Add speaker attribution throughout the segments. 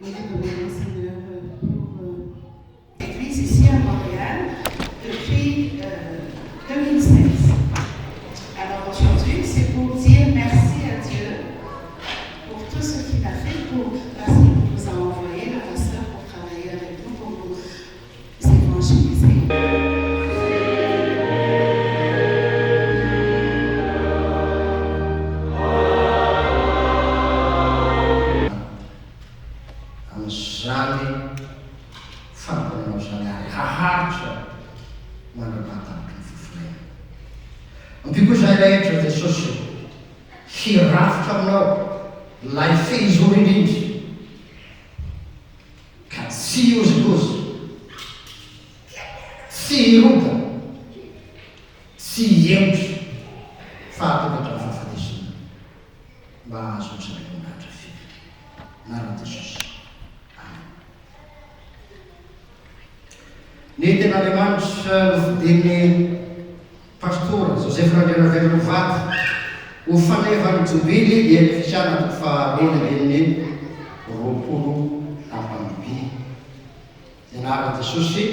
Speaker 1: Oui, Seigneur, pour l'Église ici à Montréal depuis 2016. Alors aujourd'hui, c'est pour dire merci à Dieu pour tout ce qu'il a fait, parce qu'il nous a envoyé le pasteur pour travailler avec nous, pour nous évangéliser.
Speaker 2: Rehetra Jesosy hirafitra aminao lay fehizoro indrindry ka tsy ozilozy tsy hirota tsy hiemotra fa atokatra fahafatesana mba azo tsaraky minahatra fe nara Jesosy. Amen. Ny ten'Andriamanitra novidiny pastora Joseph Randrianavelo Vaty ho fanevany jobily dia ny fisiana faharoana amin'ny roapolo ambaniby. Ianara Jesosy,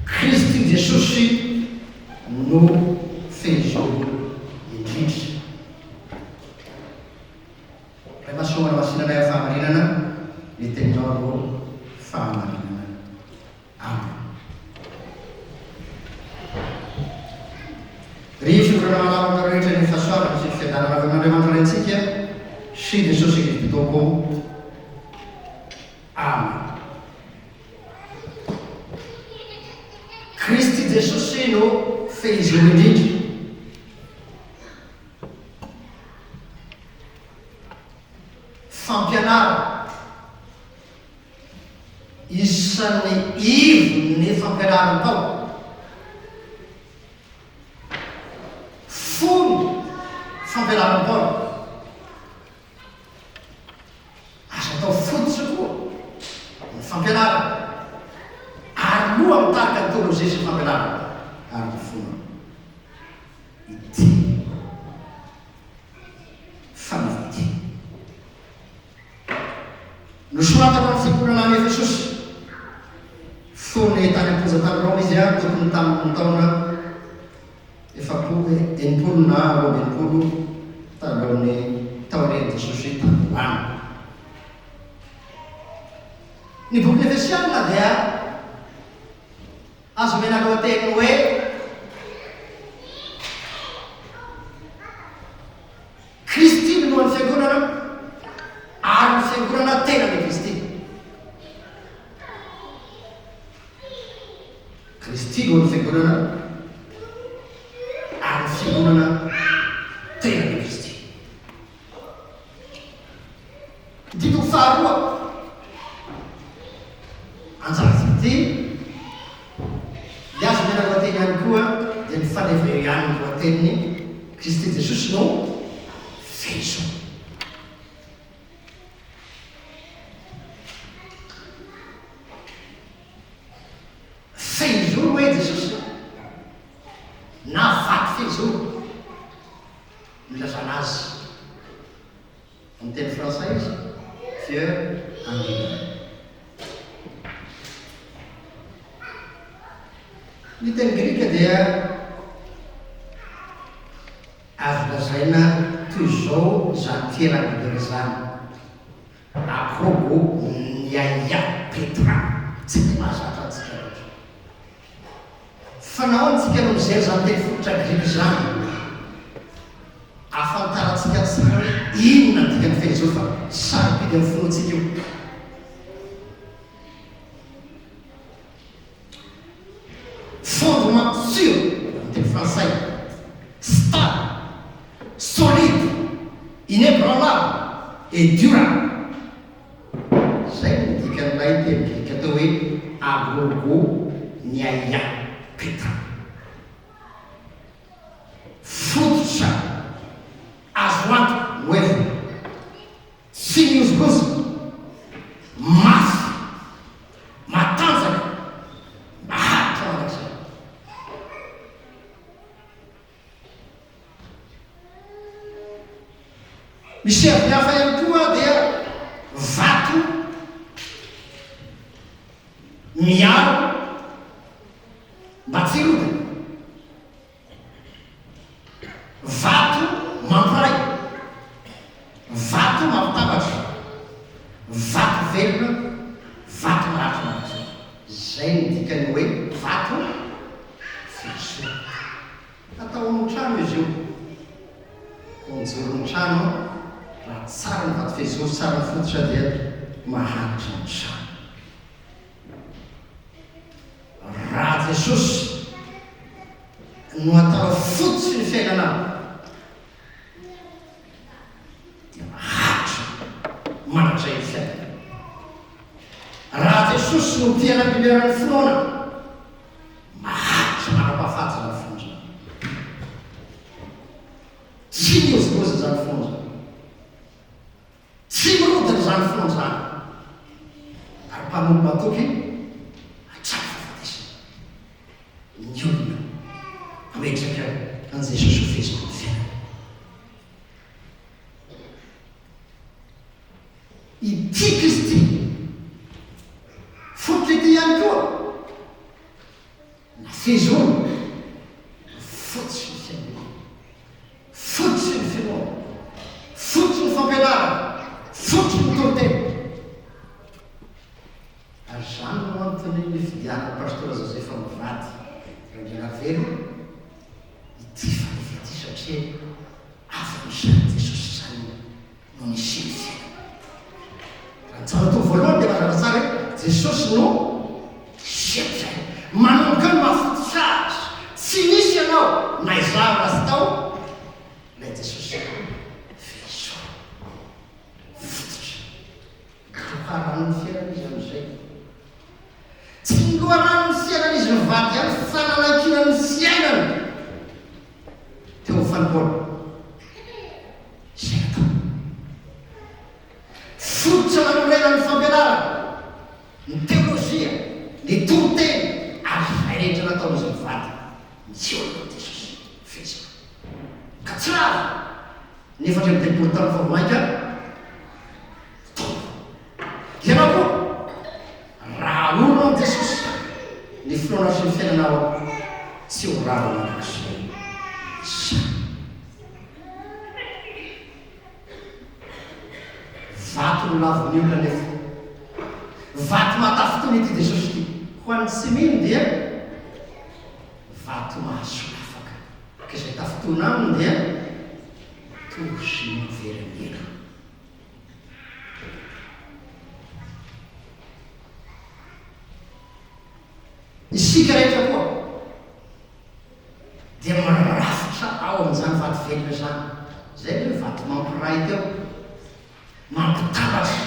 Speaker 2: Kristy Jesosy no fehizoro indrindra. Ray masomana masinanay fahamarinana ny teninao fahamarinana. Amen. Rivo fikorana malamaka rehetra ny fahasoavana sy fiadanana avy amin'Andriamanitra antsika sy Jesosy Kristy Tompo. Amen. Kristy Jesosy no fehizoro indrindra. Fampianara isan'ny ivo ny fampianaran-tao. Fony fampianaram-taona asa atao fototra koa ny fampianarana ary loha mitarika ny teolôzia sy fampianarana ary ny fona ity fanivity nosoratana amin'ny fikolana any Efesosy fony tany am-ponjatany Roma izy a tokony tamin'ny taona enimpolo na roa enimpolo talohan'ny taoreny Jesosy tany. Ny boky Efesiana dia azo omena lohateny hoe Kristy no lohan'ny fiangonana ary ny fiangonana tenany Kristy. Kristy lohan'ny fiangonana ary fiangonana tenany Kristy. Dito faharoa anjara ity dia azo mena lohateny ihany koa dia ny faneverian'ny lohateniny Kristy Jesosy no fehizoro. Fehizoro hoe Jesosy na vaty fehizoro milazana azy amin'ny teny frantsay izy fieur angélique. Ny teny grika dia azo lazaina toy izao zany fianakaviana zany akrobo niaia petra tsy de mahazatra antsika loatra. Fa nahoantsika no mijery zany teny fototra grika zany ahafantarantsika tsara hoe inona dikany fehizoro fa sarobidy amin'ny fonoantsika io. Fondement sûr amin'ny teny frantsay, stable, solide, inébranlable et durable. Zay ny dikan'ilay teny grika atao hoe agogo niaia petra. Fototra azo antoka hoe tsy miozikozy, mafy, matanjaka, maharitra manak'izay. Misy avy hafa ihany koa dia vato velona vato mahatromahatra zay nydikany hoe vato fiso atao amin'ny trano izy io onjorony trano raha tsara ny vato fizo tsara ny fototra dia maharitra ny trano raha Jesosy no atao fototsy ny fiainana dia maharitra manatray ny fiainana raha Jesosy no mpianam-pimerany finoana maharitra manam-pahafaty zany fonja tsy miozilozy zany fonja tsy mirodiny zany fonja ary mpanombo matoky atsara fahafatesana ny olona ametraka an' Jesosy ho feziko ny fiainana ity Kristy fototra ity ihany koa na fezony fototsy ny fiainana fototsy ny finoana fototsy ny fampianarana fototsy ny torotena ary zany no antony ny fidiana pastora Josefa Mivady randrena velo ity fanefy ity satria afa-misany Jesosy zany no nisy ny fiainana raha nitsara to voalohany dia mazava tsara hoe Jesosy no siako zay manomboka ny mahafototra azy tsy nisy ianao na izao raha sy tao ilay Jesosy fiso fototra tokaran'ny fiainana izy am'izay tsy loharano ny fiainana izy mivady any fananakina ny fiainana teo fanomboana zay atao fototra manomrena ny fampianarana ny teolozia ny toroteny ary zay rehetra nataon'izy mivady misehoana Jesosy fezaka ka tsy raha nefa ndray mitepolo taona fa vomaika tombo ianao koa raha olona am' Jesosy ny finoana sy ny fiainanao tsy ho rava manakazay vato no lavony olona nefa vato mahatafotony ity Jesosy ity ho an'ny tsy mino dia vato mahasoa afaka ka izay tafotona aminy dia tosy miverimena isika rehetra koa dia marafitra ao amin'izany vato velona zany zay hoe vato mampiray teo mampitambatra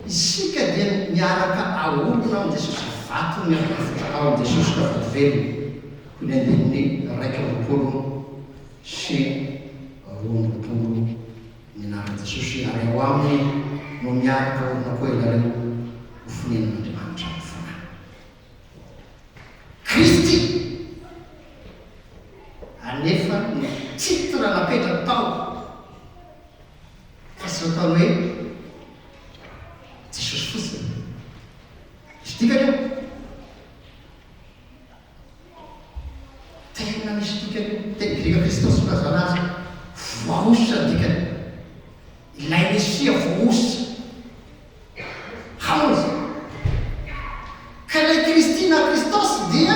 Speaker 2: isika dia miaraka aolona am' Jesosy vato miarafitra ao am' Jesosy ka vato velona ho ny andininy raiky roapolo sy roapolo minarana Jesosy ary ao aminy no miaraka olona koa ilareo ho fonenan'Andriamanitra amin'ny fonana Kristy anefa ny titra napetraka tao fa sy atao hoe Jesosy fotsiny izy dikany io tena misy dikany io tena greka Kristos lazana azy voaositra ny dikany ilay Mesia voaositra hamozy ka ilay Kristina Kristos dia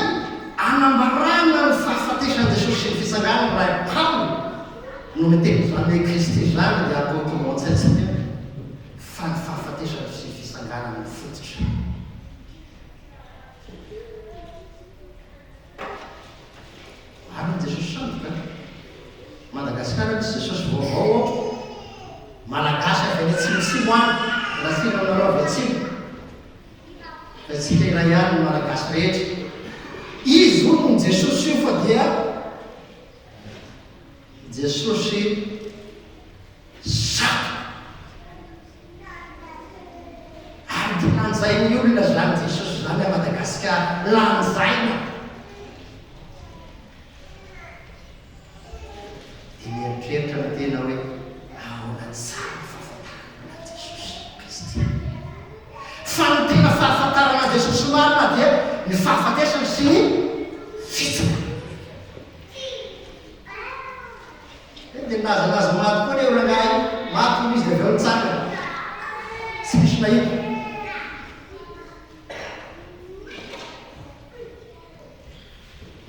Speaker 2: anambarana ny fahafatesana Jesosy sy ny fisanganany raha Paolo no miteny zany hoe Kristy zany dia atao tomontsaitsika fa ny fahafatesana sy ny fisanganany fototra ary ny Jesosy sandoka Madagasikara misy Jesosy vaovao malagasy avy any atsimotsimo any raha tsino anareo avy atsimo fa tsika iray ihany ny malagasy rehetra izy olo ny Jesosy io fa dia Jesosy sato ary dia lanjainy olona zany Jesosy zany a Madagasikara lanjaina dia mieritreritra na tena hoe aona tsara fahafantarana Jesosy Kristy fa ny tena fahafantarana Jesosy marina dia ny fahafatesana sy ny fitsaka dia nazanazy maty koa ny olana ay maty izy dia aveo nitsangana tsy misy mahita.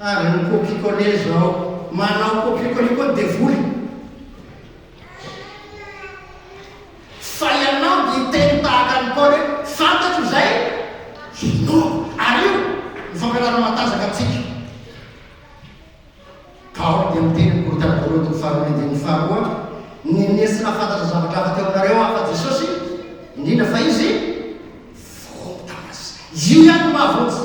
Speaker 2: Ary ny copicolet zao manao copicolet koa devoly fa ianao de teny tahaka ny koa hoe fantatro zay no ary io mifampiarana matazaka atsika kao de miteny korotanaborotony faharoa ny faharoa ny nesina fantatra zavatra hafa teo aminareo hafa Jesosy indrindra fa izy votamasy io ihany mahavotsy.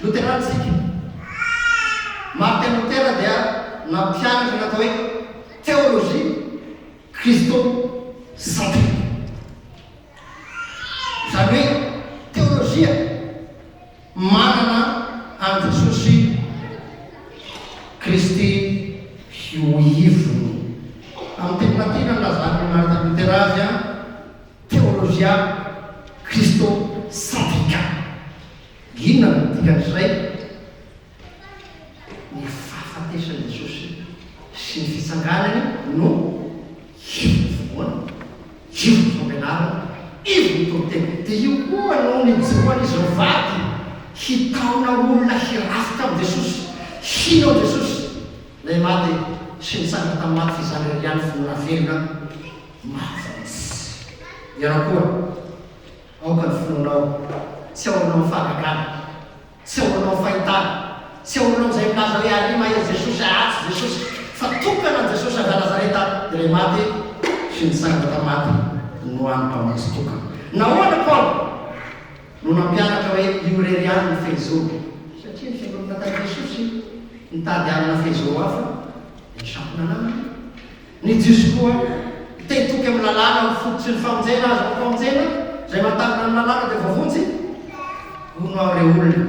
Speaker 2: Luteransika Martin Luther dia nampianatra natao hoe théologie christocentrique, zany hoe teolojia manana any Jesosy Kristy ivony. Amin'ny teny latina lazany Martin Luther azy théologia christocentrique. Inona no dikan'izay? Ny fahafatesan'i Jesosy sy ny fitsanganany no ivony voalohany, ivony fampianarana, ivony totena. Dia io koa no nijoany izy vady hitaona olona hirafitra amin'ny Jesosy, hino ao Jesosy. Ilay maty sy nitsanga tamin'ny maty fizanana ihany fonona velona mahavantsy. Ianao koa aoka ny fononao tsy ahoanao fahagagana, tsy ahoanao fahitana, tsy ahoanao zay milaza hoe alima e Jesosy ahatsy Jesosy fa tokana Jesosy avy Nazareta ilay maty sy nitsanga tamaty no any mpamonjy tokana. Nahoana Paul no nampianatra hoe ioreriany ny fehizoro satria ny fiangonana Jesosy nitady anana fehizoro hafa ny sampona namany. Ny Jiosy koa tetoky amin'ny lalàna ny fototsy ny famonjena azy ny famonjena zay matanana ny lalàna dia voavonjy honao re olona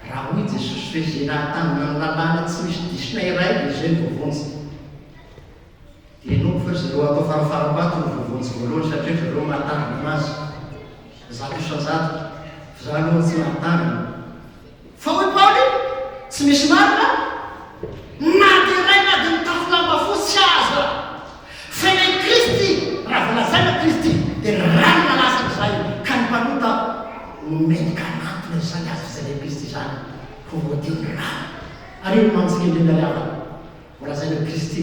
Speaker 2: raha hoy Jesosy hoe zay nahatanana ny lalàna tsy misy disina iray dia zay ny voavonjy. Dia no fa zareo atao farafarabato ny voavonjy voalohany satria zareo mahatanana anazy zato isan-jato fa za aloha tsy mahatanana. Fa hoy Paoly tsy misy marina na dia iray na dia mitafy lamba fotsy aza fa ilay Kristy raha valazaina Kristy dia ranona lasaka zay ka ny mpanota nomendika anatona izany azy fa zay ilay Kristy zany ho voadiny rano. Ary io mantsika indrindra liavana volazaina Kristy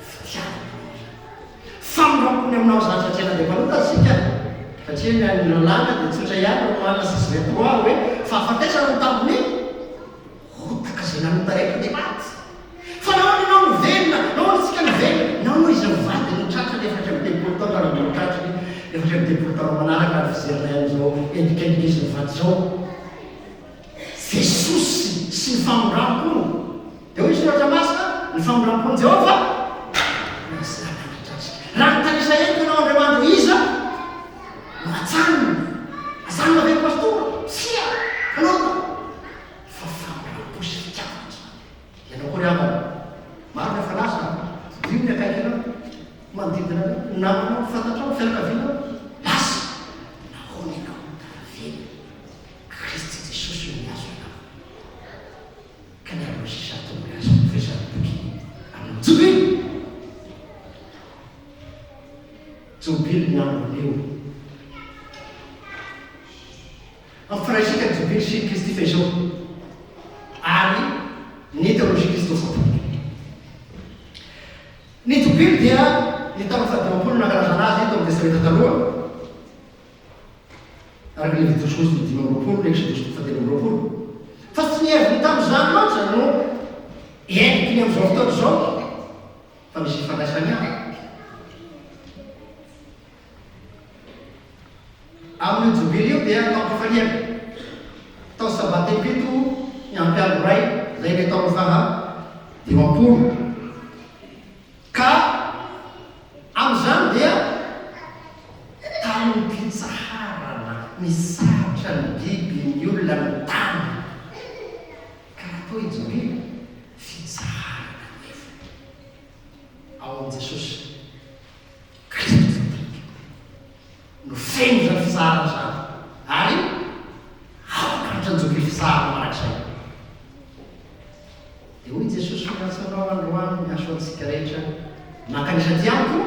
Speaker 2: fitiavana famirampony aminao zany satria na dia mpanota asika satria ny lalàna dia tsotra ihany no manana sisy vetroa hoe fa afatesana ny taminy hotaka zay nanota rehetra dia maty. Fa nahoana ianao no velona, nahoana tsika no velona, nahoana izy mivady no tratra ny efatra amin'ny telopolo taona raha mbolo tratrany efatra amin'ny telopolo taona manaraka ary fizerinay amin'izao endrikendrika izy mivady zao. Jesosy sy ny famondrampo dia hoy soratra masina ny famondrampon'i Jehova misy nanandratrasika. Raha nitanisa entiko ianao Andriamanitra iza no atsanina azanona avy pastora sia kanaota fa famondrampo sy fitiavana. Ianao koa ry amana maro ny efa lasa io ny akaiky ianao manodidina namanao fantatrao fianakavianao lasa nahoana ianao taravely Kristy Jesosy no miazo ianao ka ny aro sisa tonga azo fisaboky amin'ny jobily. Jobily ny andron'io amin'ny firaisika ny jobily sy Kristy fezao ary ny théologie christocentrique. Ny jobily dia ny tamin'ny fahadimampolo nankalazana azy eto amin'ny testamenta taloha araka ny Levitikosy ny 5 ny Exodus 17 fa tsy nieviny tamin'izany loatra no endriky ny amin'izao fotoana izao fa misy fandraisany any amin'ny jobily io dia taom-pifaliana tao sabata impito ny ampiano ray zay ny tao faha 50 ka amin'izany dia tamin'ny pitsaharana misatra ny biby ny olona ny tany ka atao ijobily fitsaharana nefa ao amin'i Jesosy Kristy no feno zany fitsarana zany ary aokaratra ny jobily fitsarana marak'izay. Dia hoy Jesosy miantsonao androany miasoantsika rehetra mankanisy tiamiko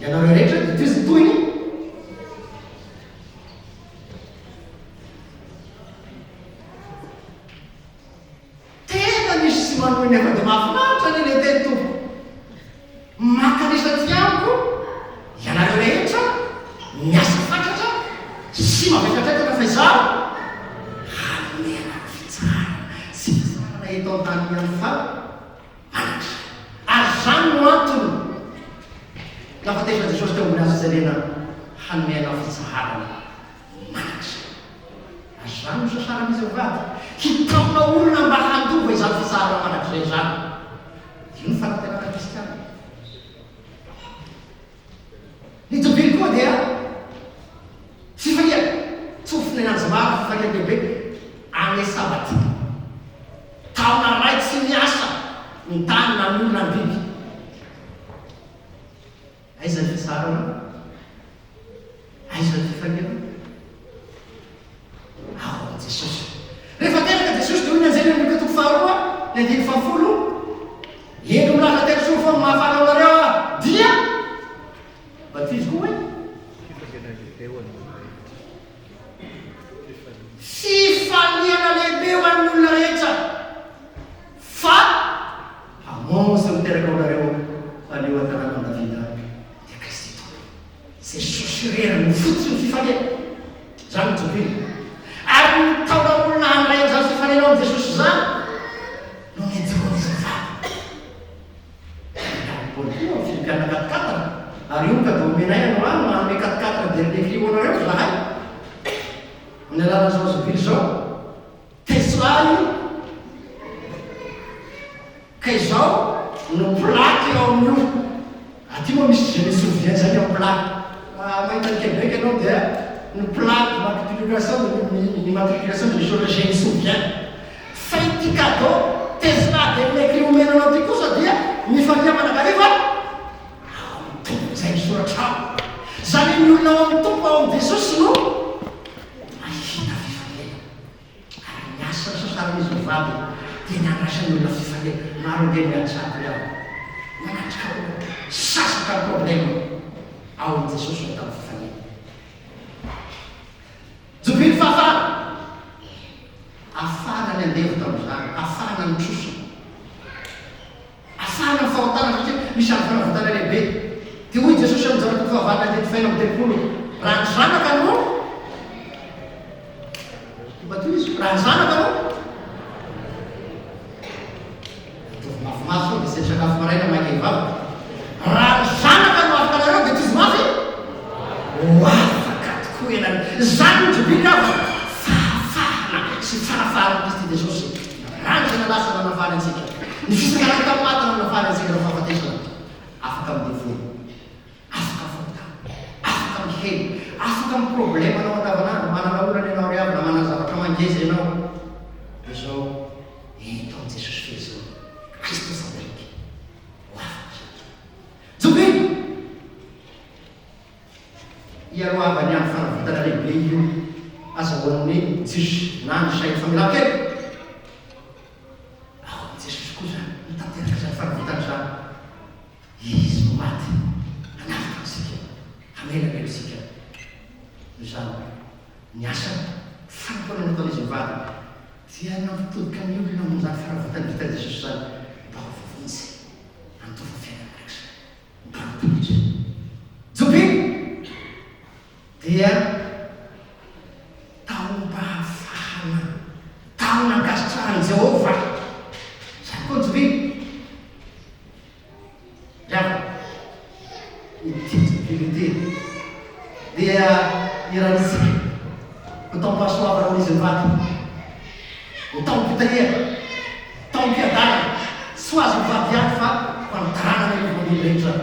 Speaker 2: ianareo rehetra de toizy toyny tena misy sy manoy nefa de mahafinaritra ny le teny tompo mankanisa tiamiko ianareo rehetra miasa fatratra sy mavekatratrana fa izao hanena fitsara sy fitsarana eto an-tany ihany fa manatra ary zany no antony lafa tefa jesosy teo ambony azy jalena hanomena fitsarana manatra ary zany no sasaran'izy vady hitamina olona mba handova izany fitsarana manatra zay zany io ny fanatenana kristiana ny tobily koa dia fifalia tsofiny ananjomary fifalia lehibe ane sabaty taona ray tsy miasa ny tany na olona ny biby aizany fitsarana aizany fifaliana ao jesosy rehefa teraka jesosy de olona anzay nandrika toko faharoa ny andiny fahafolo eno milaza tena soa fa mahafanao nareo dia batizy koa hoe fifaliana lehibe ho an'ny olona rehetra fa hamonsa miteraka onareo aneo an-tanàna davida dia kristy tompo jesosy rerany fotsiny fifaliana zany tobiny ary nitaona olona andray zany fifaliana ao jesosy zany no medron'izy vady filipiana katikatana ary io ka domenay ano any manome katikatana de lekrio anareo zahay ny alana zao zobily zao teslay ka izao no plaky ao amin'io aty moa misy je me souviens zany ao plaky mahita ny Québec anao dia ny plaque matriculation ny matriculation de choses je me souviens fa ity cadeau Tesla de lekrio menanao ty kosa dia mifalia manakariva zay misoratra ao zany ny olona ao amin'ny tompo ao amin'ny jesosy no mahita fifaliana ary miasa ny sasaran'izy mivady dia niandrasan'ny olona fifaliana maro nde miatrapy ao manatrika sasaka ny problème ao amin'ny jesosy no atao fifaliana jobily fahafana afana ny andevo tamin'izany afana ny trosona afana ny fahotana satria misy any fanavotana lehibe ty hoy jesosy amin'izao toko fahavana tety faina amin'ny telopolo raha ny zanaka no bato izy raha ny zanaka no tovy mafimafy de zay sakafo maraina maika ivava raha ny zanaka no afaka nareo de tizy mafy afaka tokoa ianare zany ny jobily avo fahafahana sy farafahana kristy jesosy rany zay nalasa nanafany antsika ny fisakaraka tamy maty nanafany antsika no fahafatesana afaka midevolo afaka fota afaka mihely afaka my problème anao andavanandro manana olana ianao riavy na manana zavatra mangezy ianao de zao eto am jesosy fezao kristy sandriky afaka jobily iaroavany any fanavitana lehibe io azahoan'ny jesosy na ny sainy familakely ao jesosy koa zany mitateraka zany fanavitany zany izy no maty anafaka sika hamelabelo sika zany miasa fanampona nataon'izy mivady dia nampitodika amin'ny olona amin'izany fanavitany vita jesosy zany mba ho vovonsy antova fiainana raiky mbampilitra jobily dia taom-pahafahana taona-gasitrahany Jehova zany koa jobily riava ity jobily ity dia iranisika ho taom-pahasoavana ho'izy mivady ho taom-pitalia taom-piadana sy ho azo mivady ihany fa ho anotarana ny manolo rehetra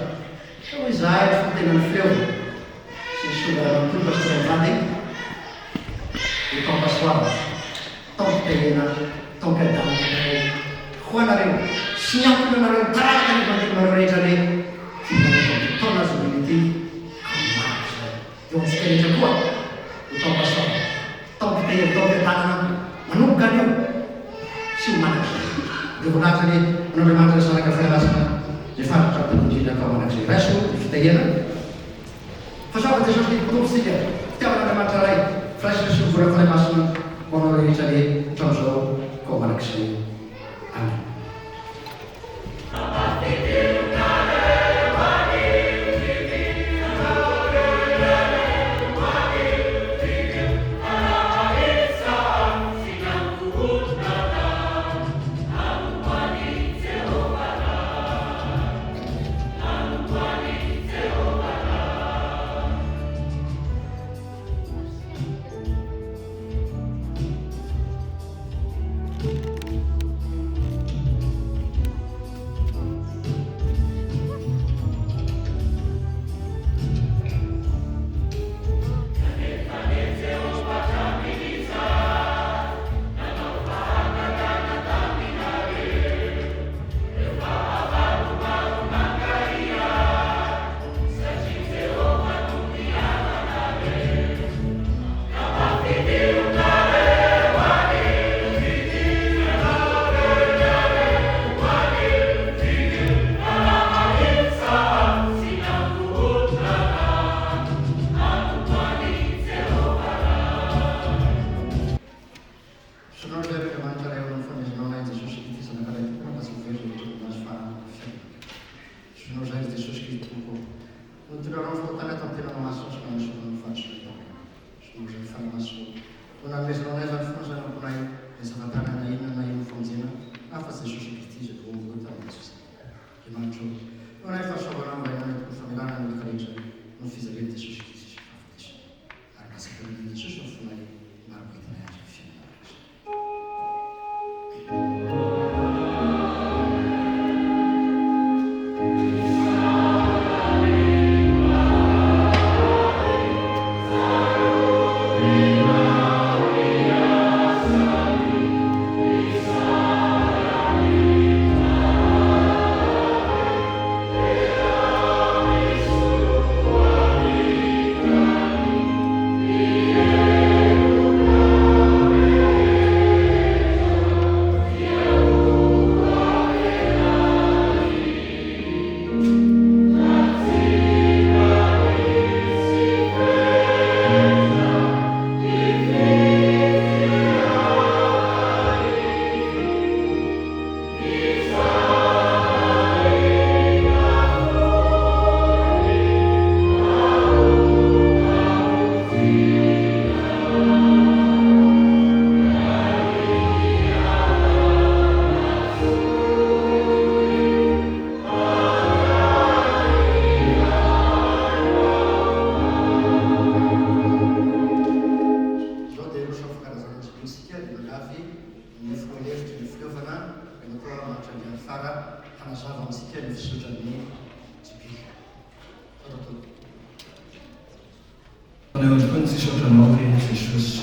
Speaker 2: sa hoe zahay fo tena ny feo sysolananto pastor mivady ho taom-pahasoavana taom-pitaliana taom-piadana nareo ho anareo sy niampona anareo taraka ny manolo rehetra re taona jobily ity amaro zay eo amintsika rehetra koa ho taom-pahasoavana taom-pitaliana taom-piadanana manomboka aneo sy ho manatra de volanatra re Andriamanitra zanaka fianasana zay fantatra ampikodrina atao manak'izay raiso ny fitahena fa zavatra Jesosy Kristy tompontsika fitiavan'Andriamanitra ray firaisin'ny sy mivorak ray masina ho anao rehetra le hatramin'izao kao manak'izay. Amen.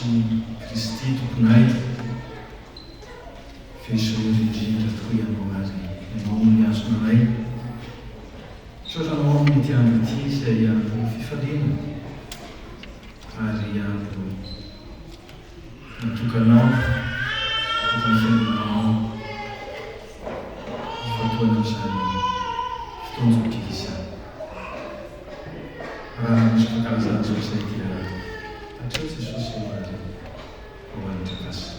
Speaker 3: Jesosy Kristy tomponay fehisorindrindra tokoa ianao azy ianao amin'ny azonanay saotra anao amin'ny andro ity izay andro fifaliana ary andro natokanao tokony fiainanao fatoana amin'izany fotoan-jokely izany raha misy fankalazana zao izay dia atreo Jesosy hoanitra kasy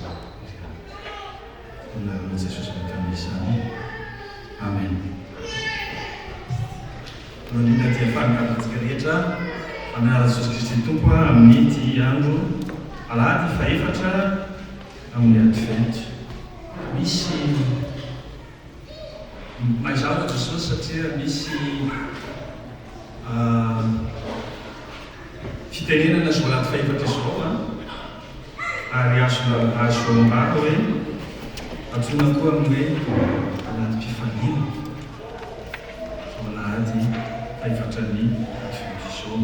Speaker 3: olona Jesosy mitamizany. Amen. Nonina dia fanaratsika rehetra fanara Jesosy Kristy Tompo amin'ny ity andro alahady faefatra amin'ny advent. Misy mazava Jesosy satria misy fitenenana zao alahady faefatra izao ary azo ambara hoe atsoina koa amin'ny hoe alahady mpifaliana zao alahady faefatra ny advent izao.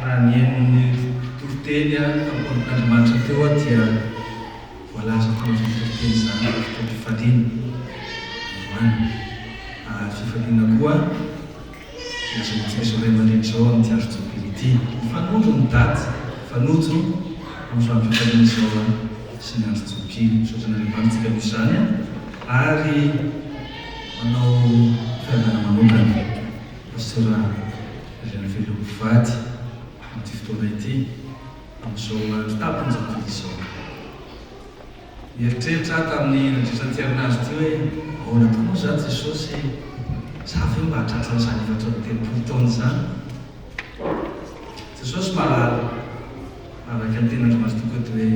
Speaker 3: Raha ny amin'ny toriteny Andriamanitra teo dia voalaza tamin'ny toriteny izany fotoam-pifaliana fifaliana koa azoantsika zao ray aman-dreny zao amin'ny andro jokely ity mifanojo ny daty mifanojo amin'ny fampifaliana izao sy ny andro jokely saotra n'Andriamanitra misy izany ary manao fiarana manokana pastora Rena Felovivady amin'ity fotoana ity amin'izao andro tapon'izao izao. Mieritreritra tamin'ny nandrisan-tiarinazy ty hoe ahoana tokoa zany Jesosy za fe mba hatratra n'izany efatra ny telopolo taona zany. Jesosy marary araka ny tena andromazy tokoa ty hoe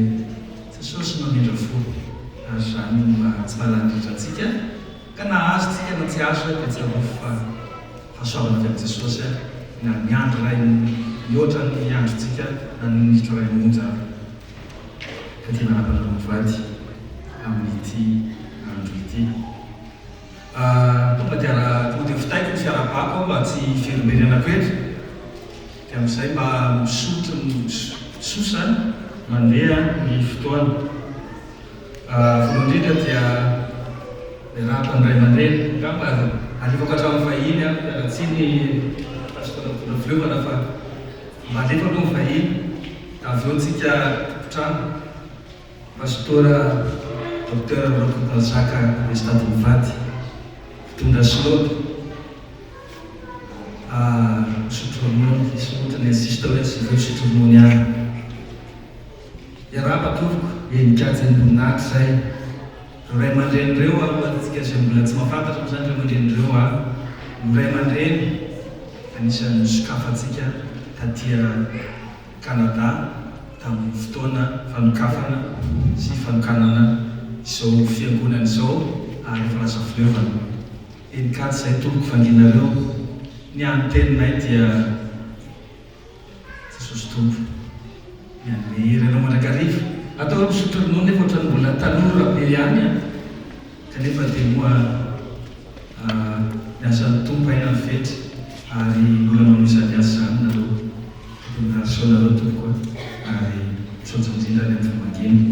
Speaker 3: Jesosy mamindra fo ary zany mba tsy mahalany antsika ka nahazo tsika na tsy azo hoe betsaka fa fahasoavana avy amin'ny Jesosy na ny andro ray mihoatra ny androntsika na ny minitra ray monja ka tia manapana mivady amin'ity andro ity. Tonga dia fitaiko ny fiarabako mba tsy fielomberenako eto dia amin'izay mba misotro sosa mandeha ny fotoana. Voalohany indrindra dia miarahaba ny ray aman-dreny ka mba alefako hatramin'ny vahiny miaratsy ny pastora Filovana fa mba alefa aloha ny vahiny avy eo antsika trano pastora Docteur Rokotanzaka Estady Mivady fitondra Sloto misotro ronono isotony sista hoe tsy misotro ronono ihany. Iarahaba tompoko mikajy amboninahitry zay ray aman-dreny reo atsika zay mbola tsy mahafantatra moa zany ray aman-dreny reo no ray aman-dreny anisan'ny sokafantsika tatia Kanada tamin'ny fotoana fanokafana sy fanokanana izao fiangonana izao ary efa lasa fileovana. Enikady zay tompoko vanginareo ny anteninay dia Jesosy tompo mihery anao mandrakariva atao misotro ronono nefa ohatrany mbola tanora be ihany kanefa dia moa miasan'ny tompo aina ny fety ary mbola manao izany asa zany nareo nareo tompoko ary misaotra indrindra ny amin'ny famangina.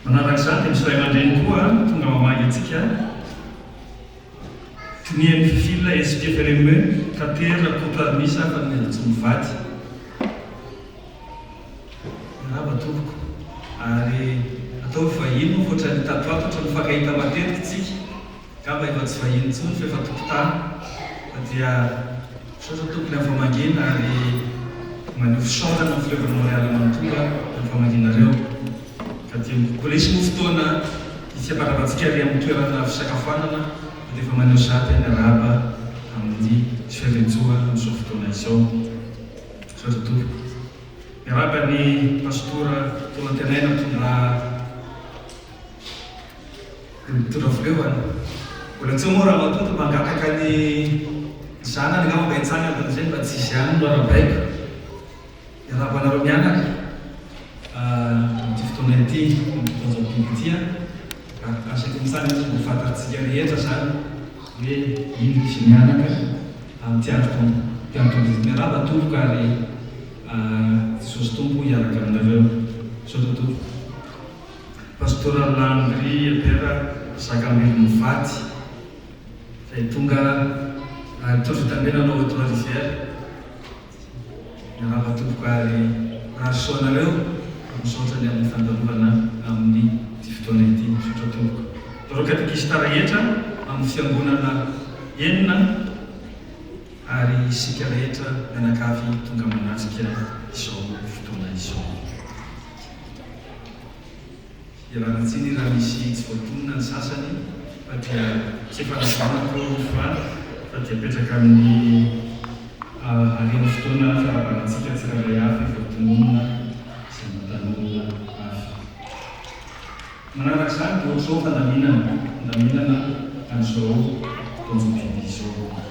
Speaker 3: Manaraka izany dia misy ray aman-dreny koa tonga mamagy antsika tonian'ny fifila SPFRME Katera Kotarmisa fa ny tsy mivady miarahaba tompoko ary atao vahiny moa foatra ny tatoatotra mifankahita matetika tsika ka mba efa tsy vahiny intsony fa efa tokotany fa dia misaotra tompony amin'ny famangina ary maneho fisaorana amin'ny fileovana Montréal manontolo amin'ny famanginareo ka dia mbola isy moa fotoana isy-aparavantsika ary amin'ny toerana fisakafoanana dia efa maneho zaty miarahaba amin'ny fiavetsoa amin'izao fotoana izao. Misaotra tompoko miarahaba ny pastora Tolatenaina mitondra fileovana mbola tsy moa raha matoto mangataka ny zanany nga mba hitsangana amin'izay mba tsy isy ihany no arabaiko. Miarahaba anareo mianaka amin'ity fotoana ity fotoan'izao asaky mitsangana tsy mba fantatsika rehetra zany hoe ino misy mianaka amin'ity andro miarahaba tompoko ary Jesosy tompo hiaraka aminareo. Misaotra tompoko pastora Landry Apera Sakambely Mivady zay tonga tondro tamenanao Haute Rivière miarahaba tompoko ary rahasoanareo misaotra ny amin'ny fandalovana amin'ny ty fotoana ity. Misaotra tompoko doreo katekista rehetra amin'ny fiangonana enina ary isika rehetra mianakavy tonga manatrika izao fotoana izao. Ialana tsiny raha misy tsy voatonona ny sasany fa dia tsy efa navanako fa dia apetraka amin'ny arian'ny fotoana farabanantsika tsirairay avy voatonona sy matanonona avy. Manaraka izany dia ohatr'izao fandaminana amin'izao fotoan'izao izao.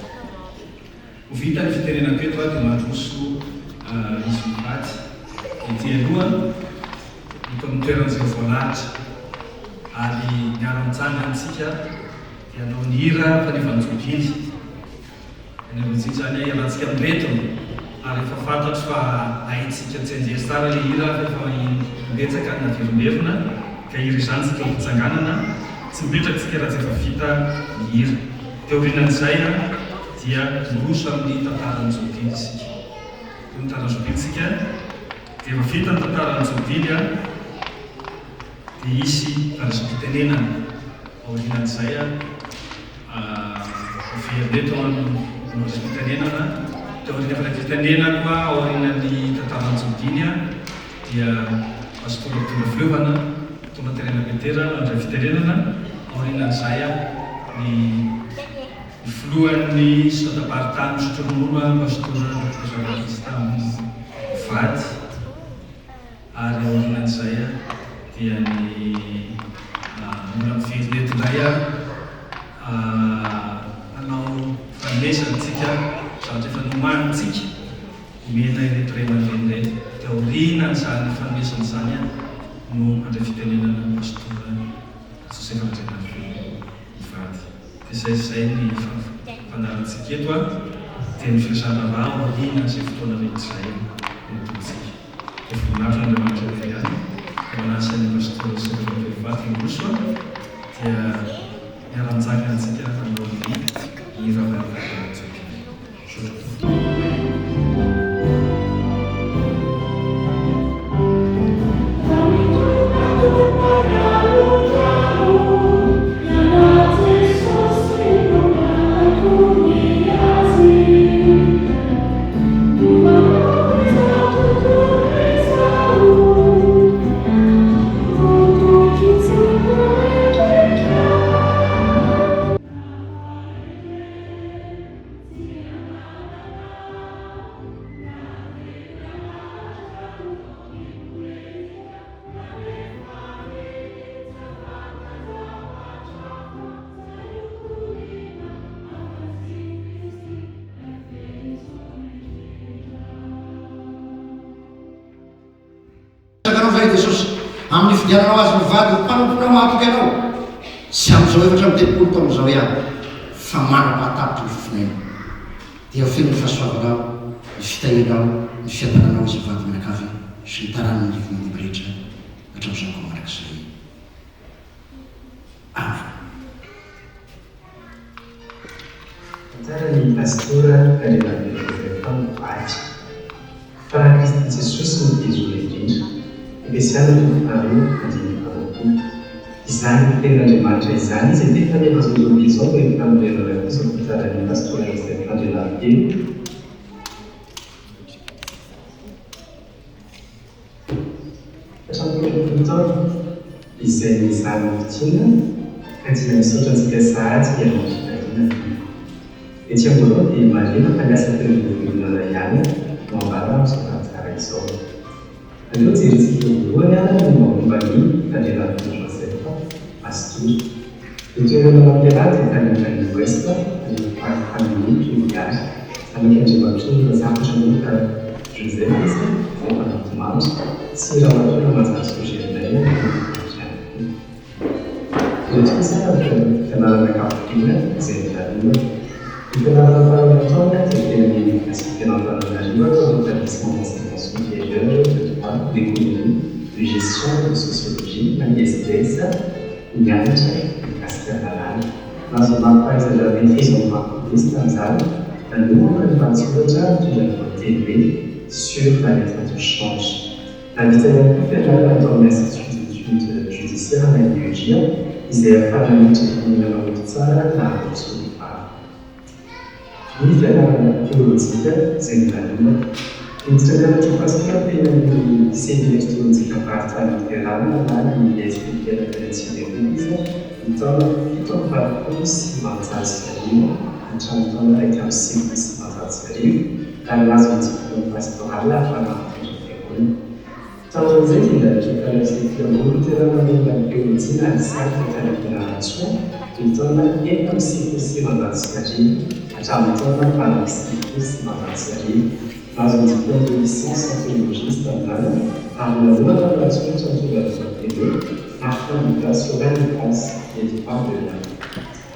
Speaker 3: Ho vita ny fitenenako eto dia mandroso izy mivady ety aloha hito amin'ny toeran'izay voalahatra ary miara-mitsangana antsika dia anao ny hira fanevanjokily fanevanjokily zany hoe iarahantsika miretona ary efa fantatro fa haitsika tsy anjery tsara le hira fa efa mbetsaka na velomberona ka hira izany tsika mitsanganana tsy mipetraka tsika raha tsy efa vita ny hira. Teo aorianan'izay dia miroso amin'ny tantaran'ny jokily isika. Io ny tantaran'ny jokily isika dia efa vita ny tantaran'ny jokily dia isy karazam-pitenenana aorinan saya fiandeto no fitenenana dia aoriana fitenenana koa aorian'ny tantaran-jodinya dia pastor tonga filevana tonga tenena petera andray fitenenana aorian'izay ny filohan'ny sadabaritany sotronomono pastor Evariste Vady ary aorian'izay dia ny mora mivelonetindray anao fanomezantsika zavatra efa nomanitsika mena ireto ray aman-dreny ireto dia aorian'izany fanomezan'izany no andray fitenenana pastor Joseph Andrianavy Vady. Dia zay ny fanarantsika eto dia ny fiasana raha aorian'izay fotoana rehetra izay notontsika. Dia voninahitra Andriamanitra ihany manasany pastor Joseph Andrianavy Vady Roso dia miara-mijanona antsika aminao ny ravavavanatsika.
Speaker 2: Amin'ny fidiananao azy mivady mpanompoana mahapoka ianao sy amin'izao efatra amin'ny telopolo taon'izao ihany fa manam-pahatapitra ny fifinaina dia feno ny fahasoavanao ny fitahianao ny fiadananao izy mivady mianakavy sy ny taran'ny livon'ny rehetra hatramin'izao koa mandrak'izay avy.
Speaker 4: Antara ny pastora Andrianavy Vady fa Kristy Jesosy ny tezona indrindra especialmente no caminho de Paulo. Izany ten'Andriamanitra izany izay tena rehefa zozony izao rehefa miverana kosa mpitarany pastora Joseph Andrianavy hatramin'ny taona izay mizary fitiana ka dia misaotra antsika sahady ianao fitariana. Etsy ambony dia marina fa miasa teo mivelonana ihany no ambara amin'izao tsara izao. Allo jerentsika voalohany no mamombany Andrianavy Joseph Pastor. Ny toerana mampiarahana dia tany amin'ny Ouest ny famille familiale. Anak'Andriamanitra ny zavatra moka Joseph izy vao manatomandry sy raha matona mazary sojerinay rehetra kosa fianarana kapotina izay milalina. Ny fianarana faranataona dia tena miasika fianarana dans l'établissement d'enseignement supérieur d'économie, de gestion et de sociologie, l'ISDS, mianatra mikasika nazo mampahaizana maîtrise en droit communiste an'izany nanomboka ny mpatsoratra mitondra TV sur la lettre du change. Navita ihany koa fianarana atao amin'ny institut d'études judiciaire na IEJ izay ahafahana mitrefanina mamoto tsara na arotsony vava. Ny fianarana teolojika izay milalina Insegnante pastora tena ny lycée d'électronique avaritra luterana na ny SPP referensione pubblica ny taona 7 sy 20 hatramin'ny taona 1 sy 20 ary nazo ny diplôme pastoral ahafahana mitondra fiangonana. Taon'izay dia nandritra lycée fiangonana luterana ny teolojia ary sary fianarana Antsoa ny taona 7 sy 20 hatramin'ny taona 5 sy 20 nazo ny diplôme de licence en théologiste amin'izany ary nanomana natsoratra mitondra TV afin sur l'indépendance et du pas de l'âme.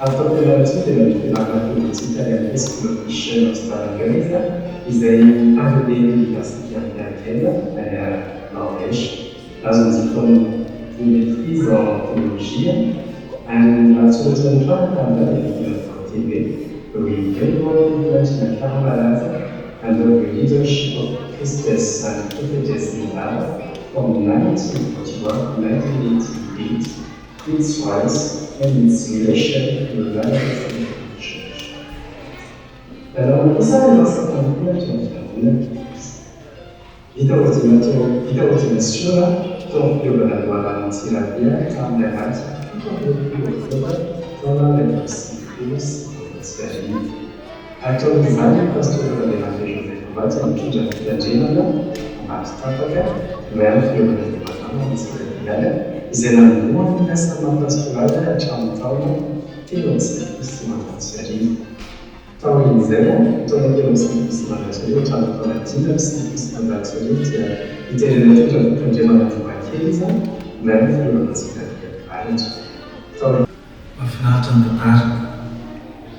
Speaker 4: Afin de la suite de la théologie italienne Fischer Australienne, izay avy l'université américaine à Norvège. Nazo ny diplôme de maîtrise en théologie ary natsoratra ny fahatanjana TV Revival International Malaza and the leadership of Christus and Prophetess in Love from 1941 to 1988, its rise and its relation to the life of the Church. Alors, il s'agit d'un certain nombre de vita ultima proprio la tua davanti la via cambierà proprio toda la posibilidades esperimento. Actualizare questo della fede provata in chiusa da Genova, ma stata verso il Vaticano di Sicilia, isolando questa pastorale a Ciantauno e non si possiamo trasferire. Taurin zero, toda la simplicità della Ciantauno la simplicità della Ciantauno Iterelatuja Kajemana Chiesa, verso la Vaticano.
Speaker 3: Mahafinaritra ny tantara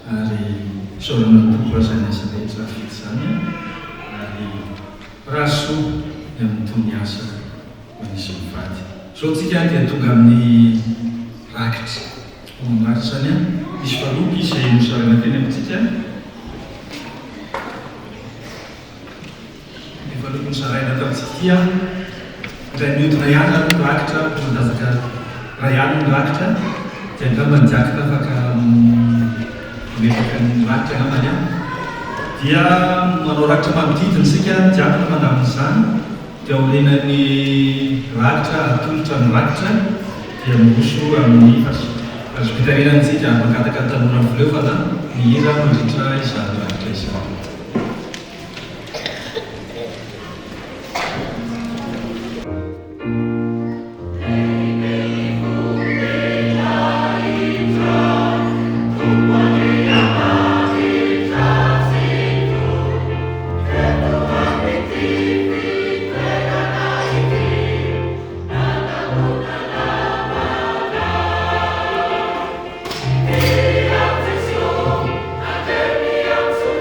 Speaker 3: ary saorana tokoa izany asa rehetra vita izany ary rahasoa ny amin'ny tony asa manisy mivady. Zao tsika dia tonga amin'ny rakitra. Amin'ny rakitra zany misy valopy izay nosarana teny amintsika. Ny valopy nosaraina tamintsika tia iray mihodina ihany ary ny rakitra mandazaka ray ihany ny rakitra dia angamba ny diakitra afaka metaka ny rakitra angambany dia manao rakitra manodidina isika diakitra mandamin'izany dia aorinan'ny rakitra atolotra ny rakitra dia miroso amin'ny presbyterianantsika mankataka tanora voleo fa ny hira mandritra izany rakitra izany.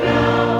Speaker 5: Now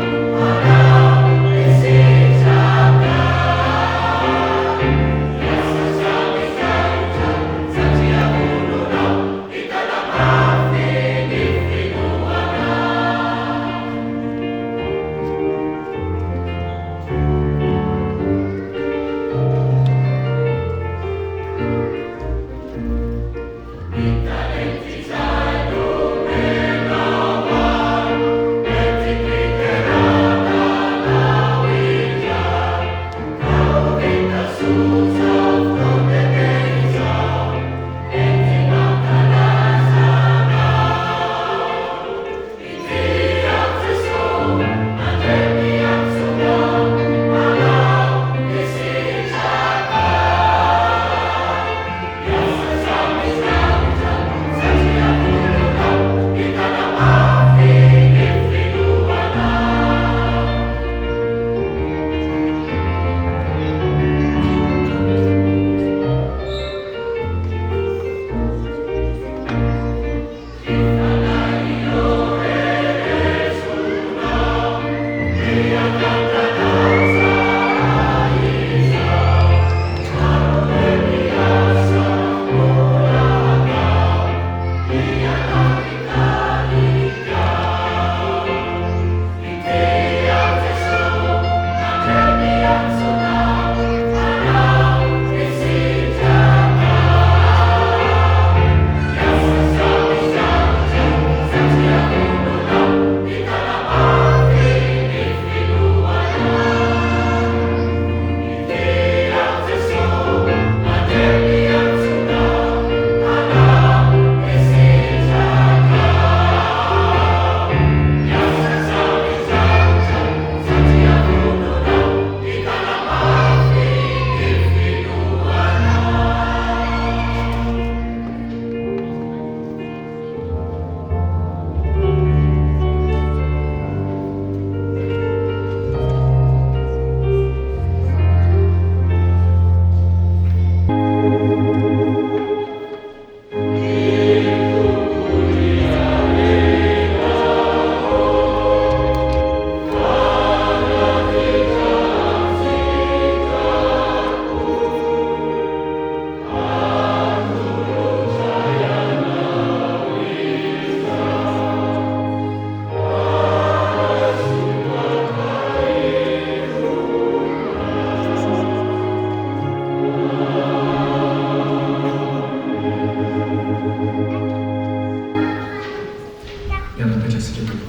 Speaker 3: napetraksika toko.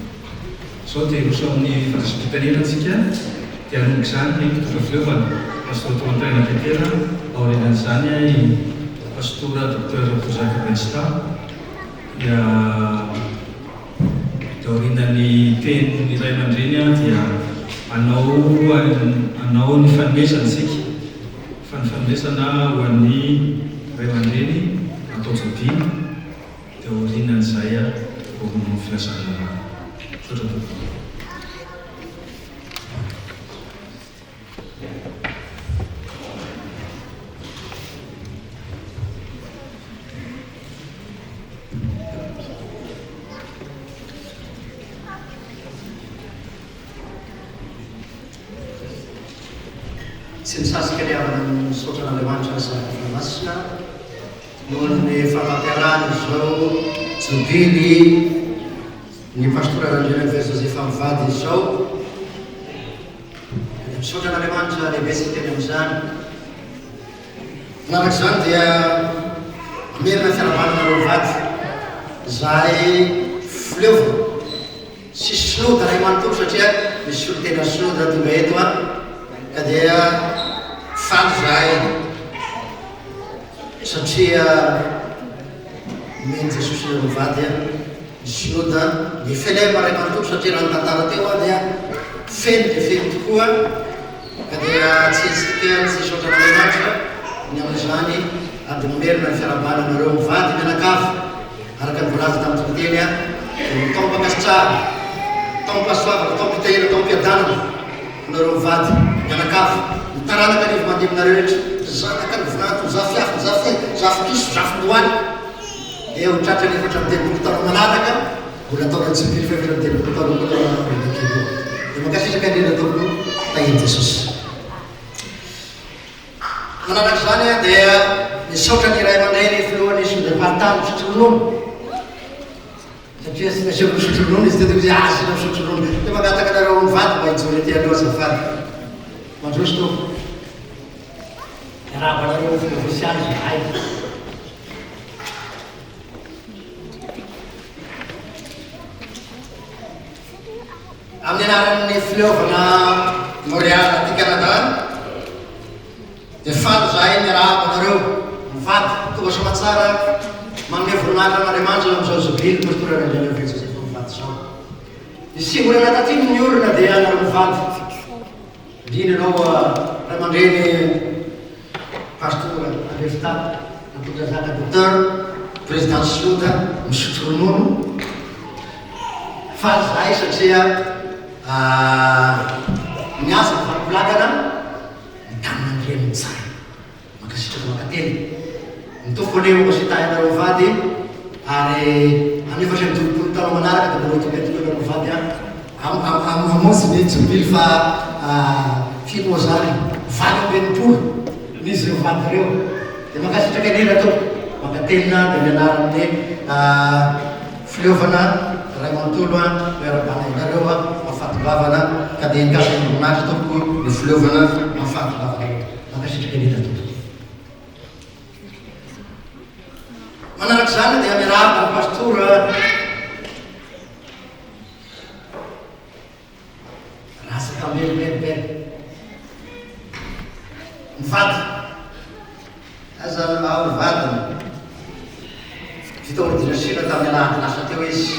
Speaker 3: Sao dia roso amin'ny fandraisam-pitenenantsika dia anomboka izany ny mpitondra filovana pastora Toantaina Petera, aorianan'izany pastora Dr Kozaka Bensita, dia aorianany teny iray aman-dreny dia anao ny fanomezantsika fa ny fanomezana ho an'ny iray aman-dreny atao jabiana dia aorianan'izay ny filazana sotra.
Speaker 2: Sy nisasika ny avana ny sotran'Andriamanitra ny masina noho ny famampiarahana izao jobily ny pastora Randriana Joseph Mivady izao sotran'Andriamanitra lehibe sy teny amin'izany. Manaraka izany dia merina fiarahabanina reo vady izay fileovana sy sinoda ray manontolo satria misy olo tena sinoda tonga eto ka dia faly zay satria meny Jesosy mivady sinoda ny felema ray manontolo satria raha nytantara teo dia feno dia feno tokoa ka dia tsy hetsika tsy sotran'Andriamanitra ny amin'izany ady mamerina ny fiarahabananareo mivady mianakafy araka ny voalaza tamin'ny tonteny tao mpakasitrary tao mpasoavaka tao mpitahira tao mpiadanana nareo mivady mianakafy mitaranaka nivo mandeminareo rehetra zanaka ny vonato zafiafy zafikiso zafindoany dia hotratra ny efatra am'telopolo taona manaraka mbola ataona jobily fa efatra am'telopolo taona dia makasitraka indrindra ataoko tahiny Jesosy. Manaraka izany dia misaotra ny iray aman-dreny filohany sodam-pahatany misotro ronono satria sy nasiako misotro ronono izy teto izy sina misotro ronono dia magataka nareo mivady mba hijory ty aloha azafady mandroso toko arabanareo filovosiany zahay amin'ny anaran'ny filovana Montréal aty Canada dia faly zahay miarabanareo mivady tonga somatsara manome voninahitra n'Andriamanitra amin'izao jobily pastora Randriana Joseph Mivady zao. Isimbola anatatiny ny olona dia anareo mivady indrindra anao ray aman-dreny pastora Alefta Dr Zaka Docteur président Sinoda misotro ronono faly zahay satria miasa mifampilagana mitanan'ireny tsara makasitraka makateny mitofo aneo makasitahinareo mivady ary anefatra ny tolopolo taona manaraka dia mbola tokatokana mivady amonjy ny jobily fa fino moa zany valo ambenipolo nizy mivady reo dia makasitraka indrindra tao makatelina dia mianaran'ny fileovana ray manontolo miarabanainareo mafatobavana ka dia nikasy ny voninahitra toko ny fileovana mafatobavana makasitraka indrindra tao. Manaraka izany dia miarahaba ny pastora rasa tamelibelibely mivady aza ao mivadiny vita ordination tamin'ny alahady lasa teo izy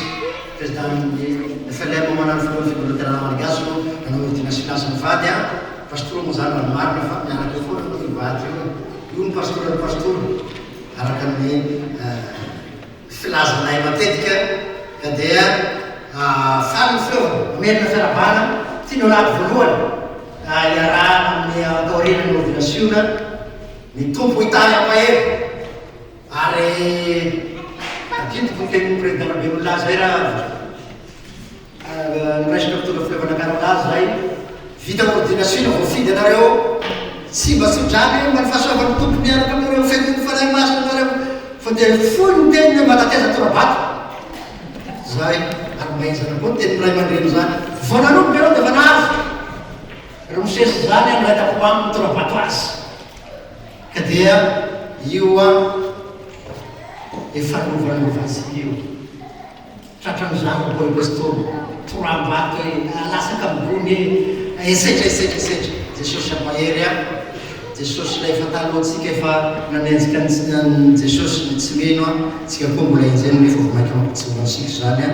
Speaker 2: président ny FLM manano filohan'ny fivolontenana malagasy no nanao ordination lasa mivady pastora moa zany ranomarina fa mianaka eo foana no mivady io ny pastora araka ny filazanay matetika ka dia faly ny filovana mamerina fiarabana tiano anaty voalohany iarahana amin'ny taorina ny ordinationa ny tompo hitahy ampahery ary adintoko ny tenin'ny président be olaza zay raha nyraisaka mitonga filovana karalazy zay vita ordinationa voafidy anareo tsy mba tsy hodrany mba ny fahasoavany tompo miaraka aminareo feniny fanahy masina anareo fa dia foy ny teniny matateza torabato zay ary maizana koa ny teniny ray aman-dreny zany voananombo reo dia vanazy reo misesy zany amin'ny ray tapo aminy torabato azy ka dia io efa novany vazy io tratran'izany mbola pastor torambato lasaka ambony esetra jesosy amahery a jesosy lay fatalohantsika efa nanenjika jesosy tsy meno a tsika koa mbola izany nefa vomaika mampitsoransika zany a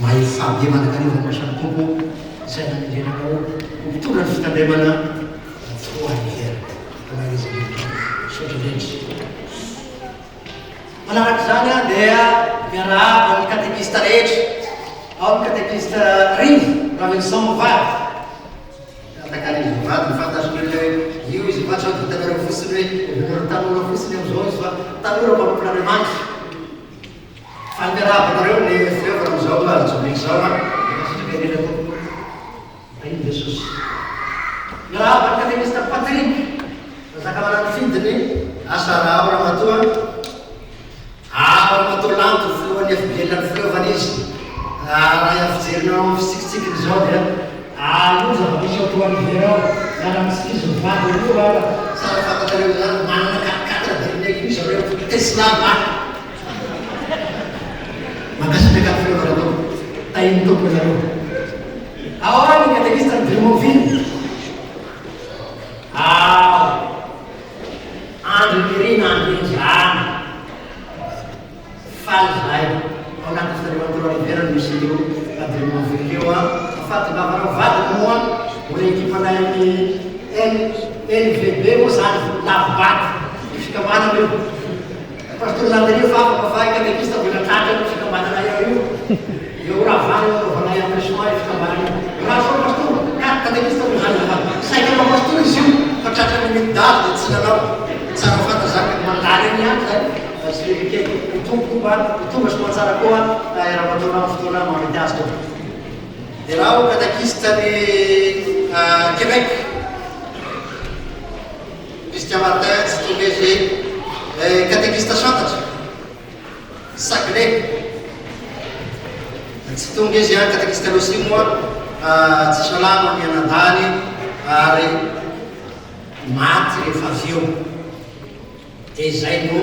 Speaker 2: mahefabe manakariva masany tompo zay nanendrenanao mitorany fitandremana foahery sotraretra manaraka zany a dia miarahaba ny katekista rehetra ao ny katekista rivo Robinson Vady atakarivo vady mifantason'olona hoe io izy vatsa vitanareo fotsiny hoe tanora fotsiny amizao izy fa tanora mpampian'Andriamanitra fa miarahabanareo ny fiovana amizao azomeky zao a sitrakarena tompo ino Jesosy miarahaba ny katekista Patrik zaka manano fidiny asara ao ramatoa ramatoalanto filohan'ny efibelan'ny filovana izy raha afijerinao fitsikitsiky zao dia io zava-misy autoariverao miara misikizy mivady io sara fantatrareo zany manana 4 derineky io zareo Tesla maka makasitraka ny filovana tompo tahiny tompo zareo ao ny katekista ny Drumoville andro mirina andro injana faly zay ao anaty fitarevantoro ariverany misy io Drumoville io a afaty bavarao vady moa mbola ekipanay amin'ny LVB moa zany lavabaty ny fikambanana io pastor Landry fa afaka fa katekista mbola tratra ny fikambanana io raha vany anaovanay ampresement ny fikambanana io raha soa pastor katekista moa zany lavaty saikanao pastor izy io fa tratra ny midaly dia tsy nanao tsara fantazaka mandary any any zay tonga sy matsara koa raha fotoana mamety azy tompo dia raha o katekista ny Québec Christian Martin tsy tonga izy katekista santatra Saguenay tsy tonga izy katekista Losi moa tsy salama ny anadany ary maty rehefa avy eo dia zay no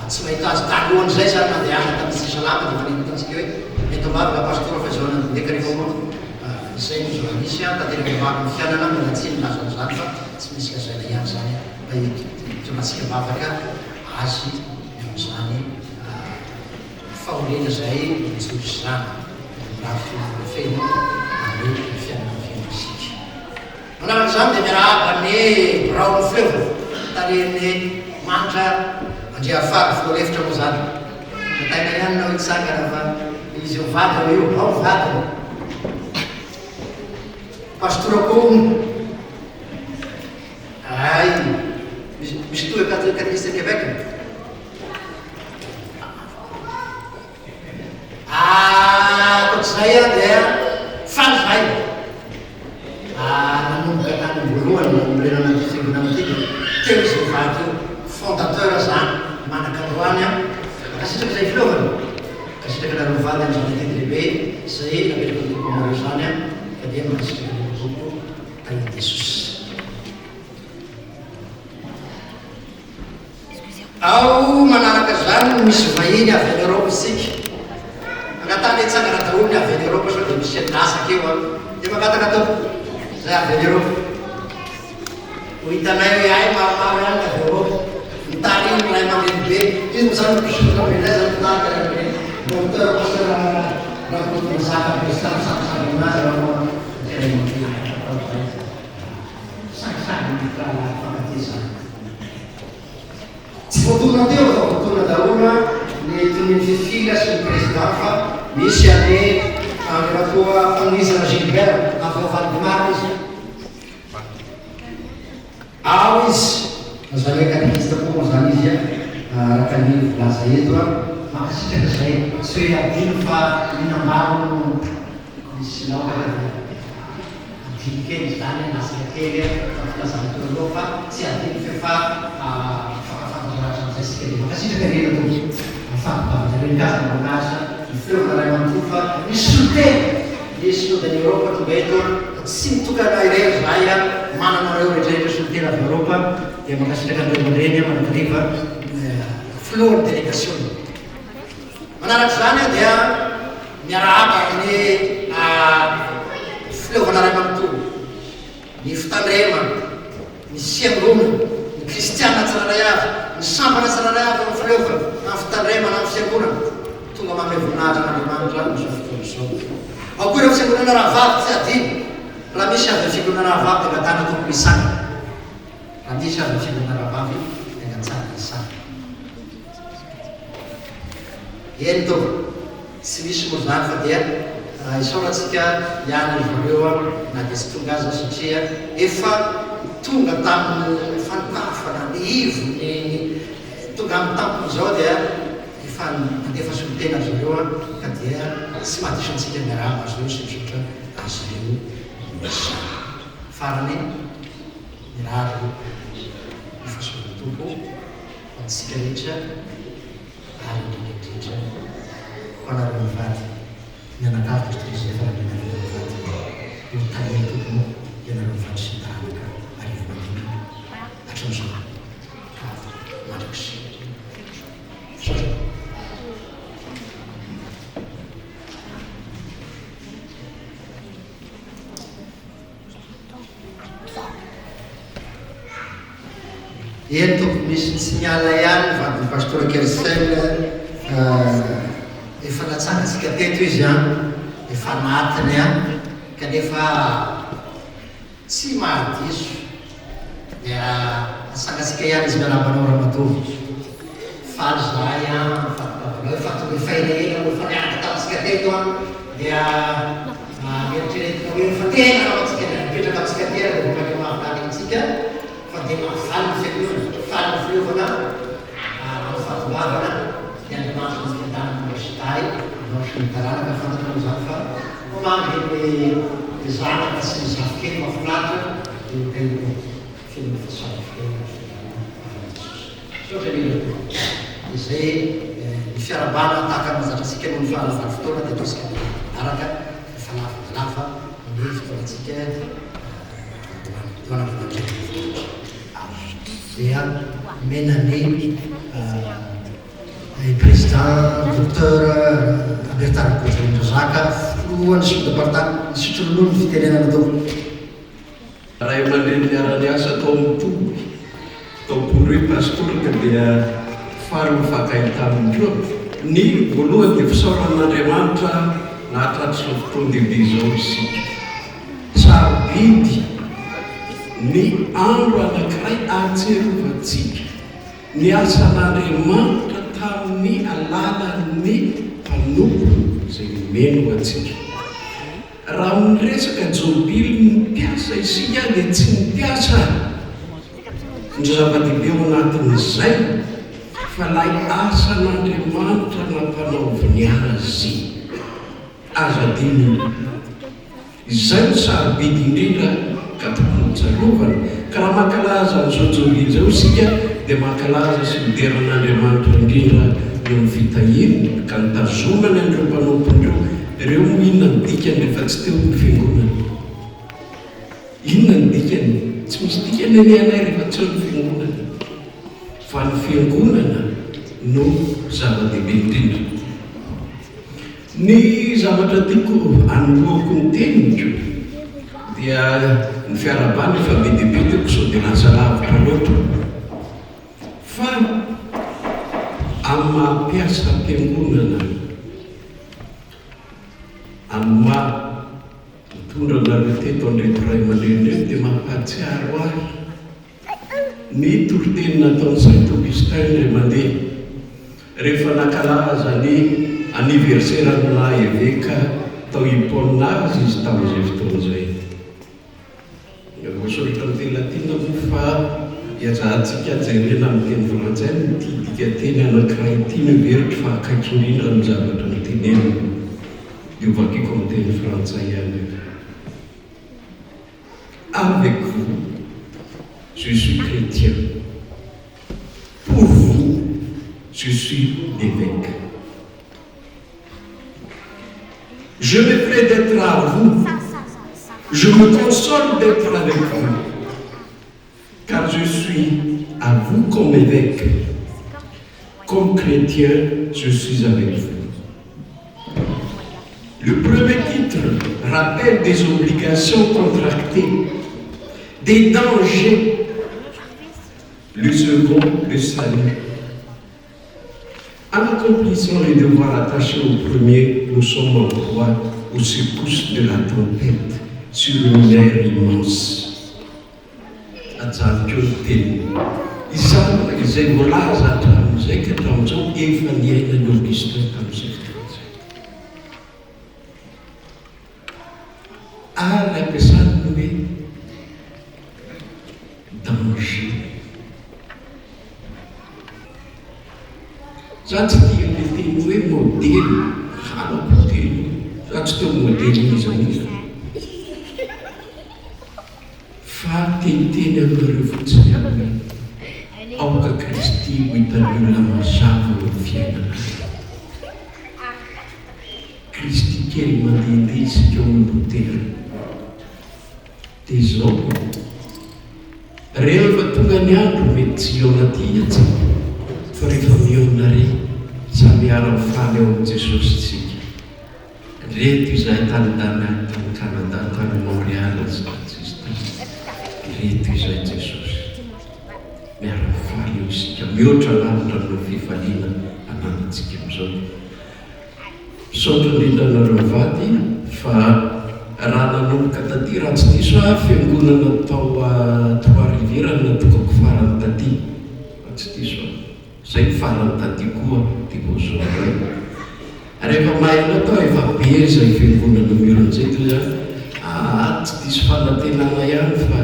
Speaker 2: tsy mahita azy talohan'izay zany mandehana tamin'ny salama dia fanentantsika hoe mety ambavy la pastor fa zao nandeka rehefa moa zay no zao misy tantena mivavy ny fianana milatsiny lazan'izany fa tsy misy kazaina ihany zany mba tomatsika bavaka azy am'izany faolena zay mijotry zany raha feno amin'ny fianana fianasika manaraka zany dia miarahaba ny Brown Fleuve tareny manitra andria afary filoalefitra moa zany ataina ihany nao itsangana fa izy eo vady ao io ao vady pastor koa ay misy toa katekista Québec koatr'izay a dia faly zay nanomboka tany voalohany nanombolenana fiangonana teo izy vady io fondateur zany manakandroany a makasitraka zay filovana makasitraka nareo vady am'zany teny lehibe zay napetraka tompo amareo zany a fa dia makasitraka ny tompo tany Jesosy ao manaraka zany misy vahiny avy any Europe isika agnatany etsangana daholo ny avy any Europe sao dia misy anasaky eo a dia makataka tompo zay avy any Europe ho hitanay hoe ay maromaro ihany avy Europe mitary iny lay mamelibe izy moa zany mpisokamelay zany mitaka docteur pasteur raha sakasakanazy sakasakfangatezany tsy voatona teo fa voatona daholo ny tony fifila sy ny président fa misy any rakoa fanisana Gilbert avy Valdemar izy ao izy zany hoe katekista koa zany izy a raka ny volaza eto a makasitraka zay tsy hoe adino fa minambaro misy laoka adino kely zany nasaka kely familazana toloaloha fa tsy adino fe fa fakafantaratra zay sika dia makasitraka rena tompo afampavazareo nikazana manasa ny filovana ray manontolo fa misy soloteny ny solodany Europa tonga eto tsy mitokana irery zay a mananareo rehetrarehetra soloteny avy Europa dia makasitraka andreo mandreny manakariva filohan'ny délégation manaraka zany a dia miarahaba ny fileovana ray manontolo, ny fitandrema, ny fiangonana, ny kristiana tsiraray avy, ny sambana tsiraray avy amin'ny fileovana, amin'ny fitandremana, amin'ny fiangonana, tonga manome voninahitra n'Andriamanitra amin'izao fotoana izao. Ao koa ireo fiangonana rahavavy tsy adino, raha misy avy ny fiangonana rahavavy dia ngatana tompony isana. Raha misy avy ny fiangonana rahavavy dia ngatsana isana. Eny tao, tsy misy moa zany fa dia isaorantsika ihany zareo na dia tsy tonga aza satria efa tonga tamin'ny fanokafana, ny ivo, tonga amin'ny tampony izao dia efa mandefa solotena zareo ka dia tsy mahadiso antsika miarahaba azy ireo sy misotra azy ireo misa. Farany mirary ny fahasoavana tompo antsika rehetra ary indrindra ho anareo mivady mianakavy Kristy efa rahabenareo mivady io tany tompo ianareo mivady sy taranaka arivo mandindra hatramin'izao ka mandrakisy sotra. Eny tompo misy tsy miala ihany vadiny pastora Kersel efa natsangatsika teto izy efa natiny kanefa tsy mahadiso dia natsangatsika ihany izy miarabanao Ramatoa faly zay fa tonga faina eny aloha fa niaraka tamintsika teto dia mieritrereti hoe fa tena rahatsika mipetraka amintsika tena dia vomaky mahafinaritra antsika fa dia mahafaly ny fiangonana, faly ny fileovana amin'ny fahatovavana dia Andriamanitra ny fitana universitay anao sy ny taranaka fantatranao zany fa mamy ny zanaka sy ny zafikely mahafinaritra dia tena filma fahasoavana sotra mila izay ny fiarabana tahaka mazatratsika noho ny fahalavany fotoana dia ataosika araka efa lafa ny fotoanatsika dia menany président docteur Bertard Kotrindrazaka filohany sy département sitrolono ny fitenenana tao.
Speaker 5: Raha aman'ireny miarany asa atao mitombo taopory hoe pastorika dia fary mifakay tamindreo ny voalohany dia fisaoran'Andriamanitra nahatratry ny fotoan-dehibe izao isika sarobidy ny andro anankiray ahatserovantsika ny asan'Andriamanitra tamin'ny alalan'ny mpanompo izay nomeno antsika. Raha miresaka jobily mpiasa isika dia tsy mpiasa ny zava-dehibe ao anatin'izay fa lay asan'Andriamanitra nampanaoviny azy azadiny izay ny sarobidy indrindra ka tokony tsarovana. Ka raha mankalaza n'izao jobily izao isika dia mankalaza sy mideran'Andriamanitra indrindra eo amin'ny fitahiny ka nitazomany andreo mpanompondreo ireo inona ny dikany rehefa tsy teo ny fiangonana. Inona ny dikany? Tsy misy dikany any anay rehefa tsy eo ny fiangonana fa ny fiangonana no zava-dehibe indrindra. Ny zavatra tiako anoloako ny teniko dia ny fiarabana efa be dehibe tiako sao dia lasa lavitra loatra fa amin'ny mampiasa am-piangonana amin'ny mitondra anareo teto andreto ray aman-dreny dia mampahatsiaro ahy ny toriteny nataon'ny Saint Augustin ray mandeha rehefa nankalaza ny anniversaire-na évêque tao Hippone-nazy izy tamin'izay fotoana izay. Voasoratra amin'ny teny latina moa fa iazahantsika jerena amin'ny teny frantsay ty dika teny anankiray ity miveritra fa akaikindrindra ny zavatra notenenina dia ovakiko amin'ny teny frantsay ihany. Avec vous, je suis chrétien. Pour vous, je suis évêque. Je me plais d'être à vous. Je me console d'être avec vous. Car je suis à vous comme évêque. Comme chrétien, je suis avec vous. Le premier titre rappelle des obligations contractées, des dangers. Le second, le salut. En accomplissant les devoirs attachés au premier, nous sommes en proie aux secousses de la tempête sur une mer immense. Izay voalaza hatramin'izay ka hatramin'izao efa niainan'ny Augustin tamin'izay fotoana. Ary ampiasany hoe danger. Za tsy tia le teny hoe modely, halako teny. Za tsy teo modely izy amin'izy. Fa teniteny amin'ireo fotsiny amin'ny aoka Kristy ho hitan'olona mazava eo fiainana. Kristy kely mandehandeha isika ao am-botera. Dia izao rehefa tonga ny andro mety tsy eo anaty iatsy, fa rehefa mihaona re samy ara-mifaly ao amin'i Jesosy tsika. Reto izahay tany-dana tany Canada, tany Montréal reto izahay Jesosy. Miara-mifaly eo isika, mihoatra lavitra no fifaliana ananantsika amin'izao. Misaotra indrindra anareo mivady fa raha nanomboka taty raha tsy diso fiangonana tao Trois-Rivières natokako farany taty. Raha tsy diso zay farany taty koa divozo ray. Rehefa maina tao efa be zay fiangonana miron'izay toa tsy diso fanantenana ihany fa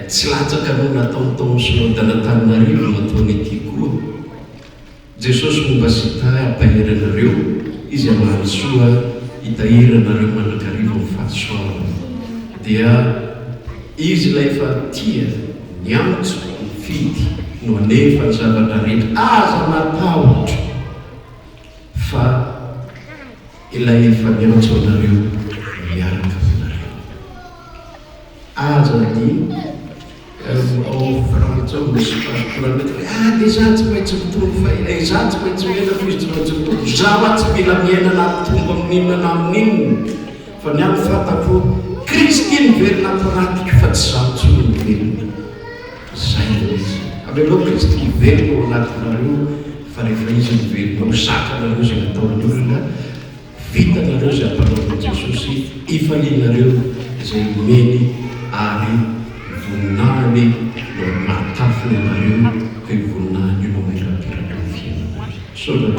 Speaker 5: tsy latsaka no nataony tao Synod'Antananarivo nataony ety koa. Jesosy momba sita ampahiranareo, izy amahalisoa hitahiranareo manakarivo amin'ny fahasoavana. Dia izy ilay efa tia niantso mifidy no anefa ny zavatra rehetra aza matahotra, fa ilay efa niantso anareo miaraka aminareo. Aza ny ao Frantsao misy pastoralety hoe dia za tsy maintsy mitombo fa za tsy maintsy miaina fa izy tsy maintsy mitombo. Zaho tsy mila miaina nampitombo amin'inona na amin'inona, fa ny amin'ny fantako Kristy niverina ampanatika fa tsy zaho intsony niverina. Zay izy. Avelao Kristy niverina ao anatinareo, fa rehefa izy niverina ho sakanareo izay nataon'ny olona, vitanareo izay ampanaon'i Jesosy, ifalianareo izay meny ary voninahiny no matafina anareo ka io voninahiny io no mairapiraka ny fiainana. Saotra.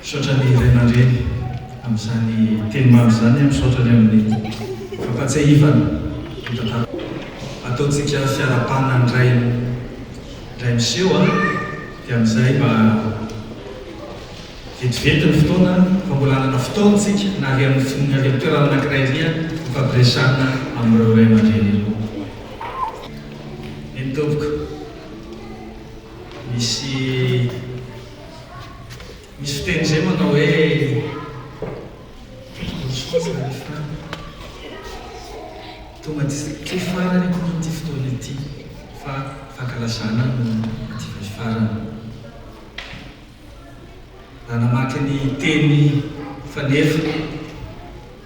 Speaker 3: Misaotra ny renandreny amin'izany teny mamy izany, misaotra ny amin'ny fampatsiahivana ataontsika fiara-panina ndray miseho dia amin'izay mba vetivety ny fotoana fambolanana fotoantsika na avy amin'ny toerana anankiray ria fampiresana amin'ireo ray aman-dreny ireo. Ny tompoko misy fiteny zay manao hoe tonga ty farany koa ty fotoana ity fa fankalazana no ty farany. Raha namaky ny teny fanefa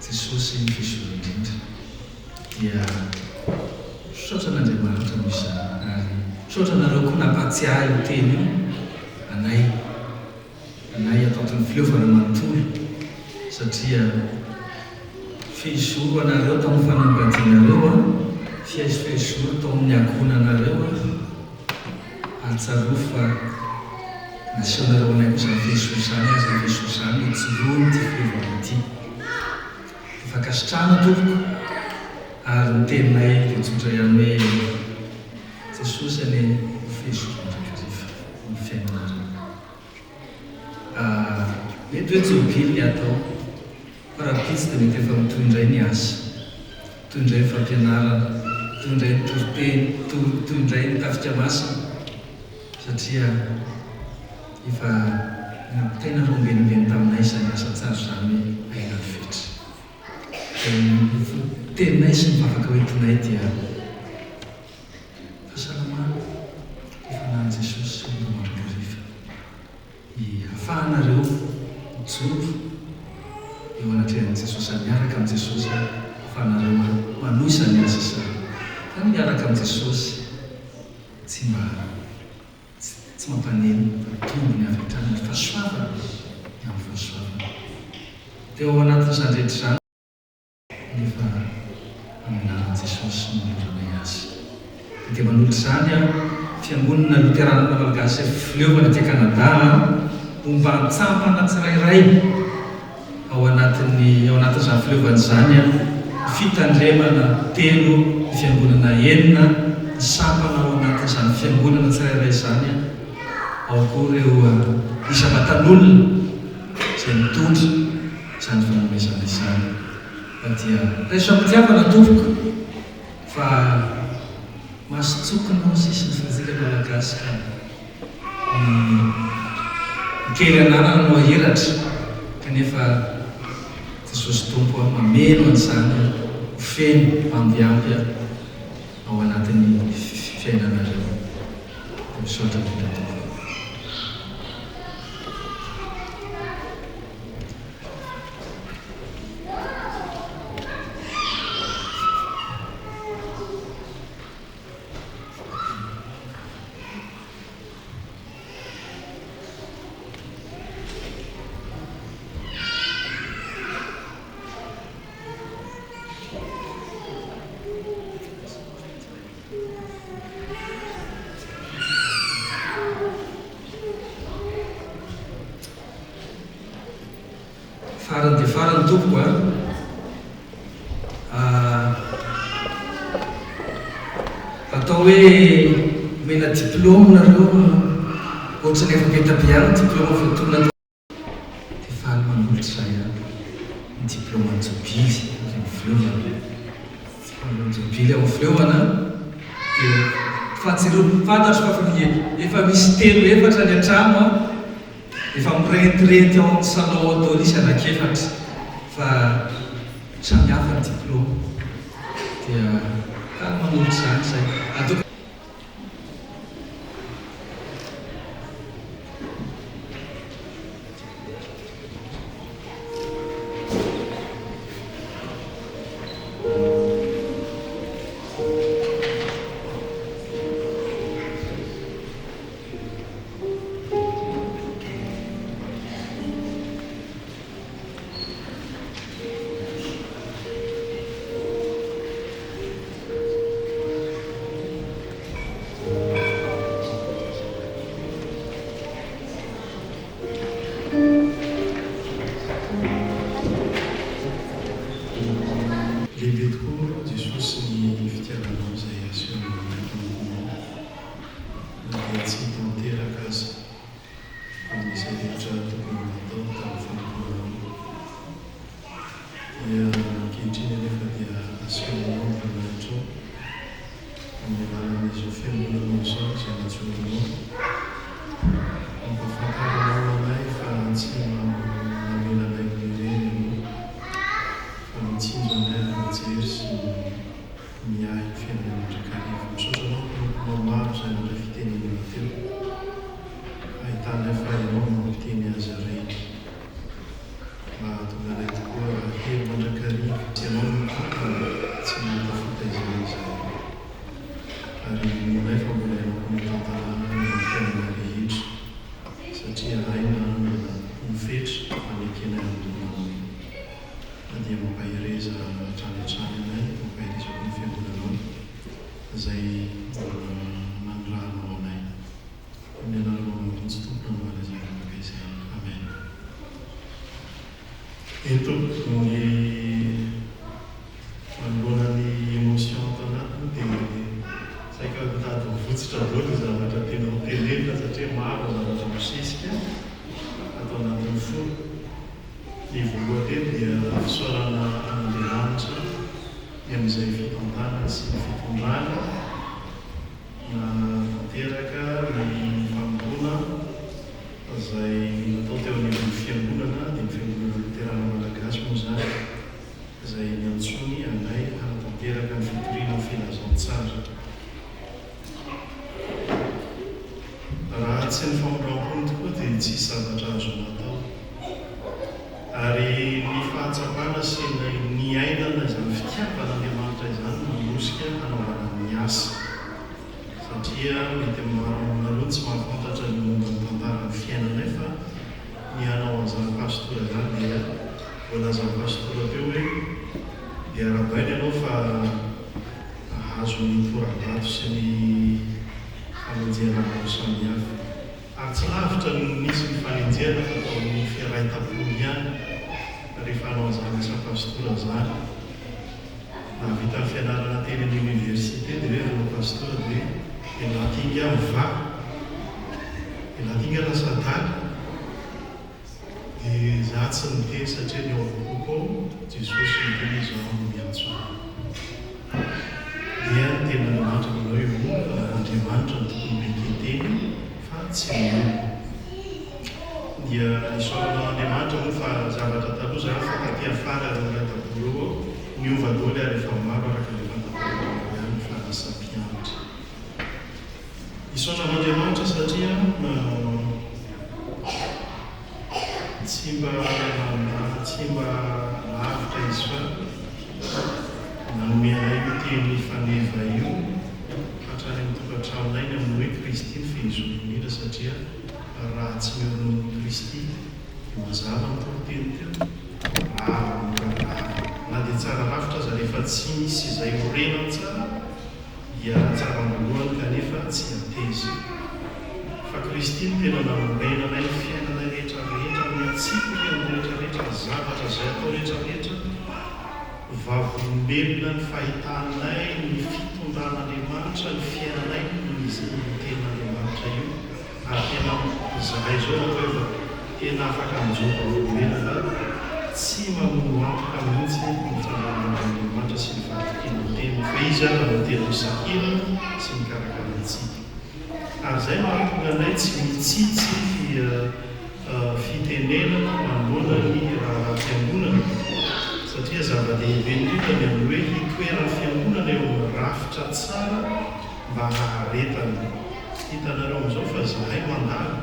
Speaker 3: Jesosy ny fisoa indrindra dia misaotra n'Andriamanitra misy ary misaotra nareo koa nampatsiahy io teny io anay ataotiny filovana manontolo satria fehizoro anareo tamin'ny fanambadianareo, fehizoro tao amin'ny agonanareo, atsaro fa naseonareo anay koa izany fehizoro izany aza ny fehizoro izany hijoroany ty filovana ity. Fankasitrahana tompoko ary ny teninay dia tsotra ihany hoe Jesosy any fehizoro ndraikariva ny fiainanareo. Mety hoe jobily atao fa raha pitsy dia mety efa mitondray ny asa, mitondray ny fampianarana, mitondray ny toriteny, mitondray ny tafika masina satria efa tena rombenimbeny taminay izany asa tsara izany hoe aina ny fetra. Teninay sy ny vavaka hoentinay dia fahasalamana ifanany Jesosy sy ny mandrakariva. Ahafahanareo mijoro eo anatrehan'i Jesosy, miaraka amin'ny Jesosy, ahafahanareo manohy izany asa sa fa miaraka amin'ny Jesosy tsy mampaneno fa tombony avy hatrany ny fahasoavana ny amin'ny fahasoavana. Teo ao anatin'izany rehetra izany nefa aminaran'i Jesosy no miranay azy. Dia manolotra izany fiangonana Luterana Malagasy fileovana ty Kanada momba an-tsampana tsirairay ao anatin'izany fileovana izany fitandremana telo ny fiangonana enina ny sampana ao anatin'izany fiangonana tsirairay izany ao koa ireo isa-batan'olona izay mitondra izany fanomezana izany. Fa dia rehefa mpitiavana tompoko fa masotsokona ao sisiny fantsika Malagasy ka ny kely anarana no ahiratra kanefa Jesosy Tompo mameno an'izany ho feno ambiampy ao anatin'ny fiainanareo. Misaotra indrindra tompoko. Farany dia farany tompoko atao hoe mena diplôme nareo ohatrany efa betabiana diplôme voatonona dia faly manolotra izay ny diplôme anjobily ny fileovana anjobily ao fileovana dia fahatsiroany fantatro fa efa misy telo efatra ny an-trano efa mirentirety ao amin'ny salon atao nisy anakefatra fa samy hafa ny diplôme dia faly manolotra izany izay atao.
Speaker 6: Lehibe tokoa Jesosy ny fitiavanao izay asehonao amin'ny dia tsy tanteraka azy amin'izay rehetra tokony natao tamin'ny fampianarana. Dia ankehitriny anefa dia asehonao ny rehetra amin'ny alalan'izao fiangonanao izao izay natsorinao. Mampafantarinao anay fa tsy mamela anay ireny ianao fa mitsinjo anay mijery sy miahy fiainana mandrakariva. Misaotra anao tomponao maro izay nandray fitenenana teo ahitanay fa ianao no miteny azy ireny mba hahatonga anay tokoa hely mandrakariva sy ianao no tompony tsy mahatafaitaizana izay ary minay fa mbola ianao ko mitantana ny fiainana rehetra satria raina mifetra anekenay amin'ny na dia mampahireza hatrany anay mampahireza koa ny fiangonanao izay manorahanao anay amin'ny anaranao mamonjy tompona no malazana maka izay. Amen. Eto ny manoloana ny émotion ato anatiny dia saika mitady mivotsitra daholo zavatra tena hotenenina satria maro zavatra misisika atao anatin'ny fo. Ny voalohany dia fisaorana Andriamanitra ny amin'izay fitantanana sy ny fitondrana na tanteraka ny fambolona izay natao teo amin'ny fiangonana dia ny fiangonana Luterana Malagasy fitoriana filazantsara. Raha tsy ny famorambony tokoa dia tsy zavatra azo natao. Ary ny fahatsapana sy ny ainana izany fitiavan'Andriamanitra izany manosika hanaovana ny asa. Satria mety maromaro tsy mahafantatra ny momba ny tantaran'ny fiainana fa ny hanao an'izany pastora izany dia voalaza ny pastora teo hoe dia arabaina ianao fa ahazo ny tora-bato sy ny famonjena maro samihafa. Ary tsy lavitra nisy ny fanenjena fa tao amin'ny fiaraitampolo ihany rehefa hanao an'izany asa pastora izany. Navita ny fianarana teny amin'ny université dia hoe hanao pastora dia elatinga miva, elatinga lasa daly. Dia za tsy niteny satria ny ao Jesosy niteny izaho miantso. Dia ny ten'Andriamanitra manao eo Andriamanitra ny tokony meketeny fa tsy mino. Dia isaoranao Andriamanitra moa fa zavatra taloha zany fa taty afara ary ny ratabolo miova daholo ary efa maro araka ny ratabolo ihany fa lasa mpianatra. Isaonan'Andriamanitra satria tsy mba lavitra izy fa nanome anay io teny faneva io hatrany amin'ny tokantranonay ny amin'ny hoe Kristy ny fehizony indrindra satria raha tsy miorona Kristy dia mazava ny toro-teny teo na dia tsara lavitra za rehefa tsy misy izay orena tsara dia tsara ambolohany kanefa tsy ateza. Fa Kristy ny tena nanorena anay ny fiainanay rehetrarehetra amin'ny atsipony amin'ny rehetrarehetra ny zavatra izay atao rehetrarehetra. Vavolombelona ny fahitanay ny fitondran'Andriamanitra ny fiainanay izy ny ten'Andriamanitra io. Ary tena zahay izao atao efa tena afaka mijoka volombelona tsy mamono antoka mihitsy ny fitondran'Andriamanitra sy ny fahatokena teny fa izy ary no tena misakirana sy mikarakara antsika. Ary izay mahatonga anay tsy mitsitsy fitenenana manoloana ny raha fiangonana. Satria zava-dehibe indrindra ny amin'ny hoe hitoeran'ny fiangonana eo amin'ny rafitra tsara mba haharetana. Hitanareo amin'izao fa zahay mandalo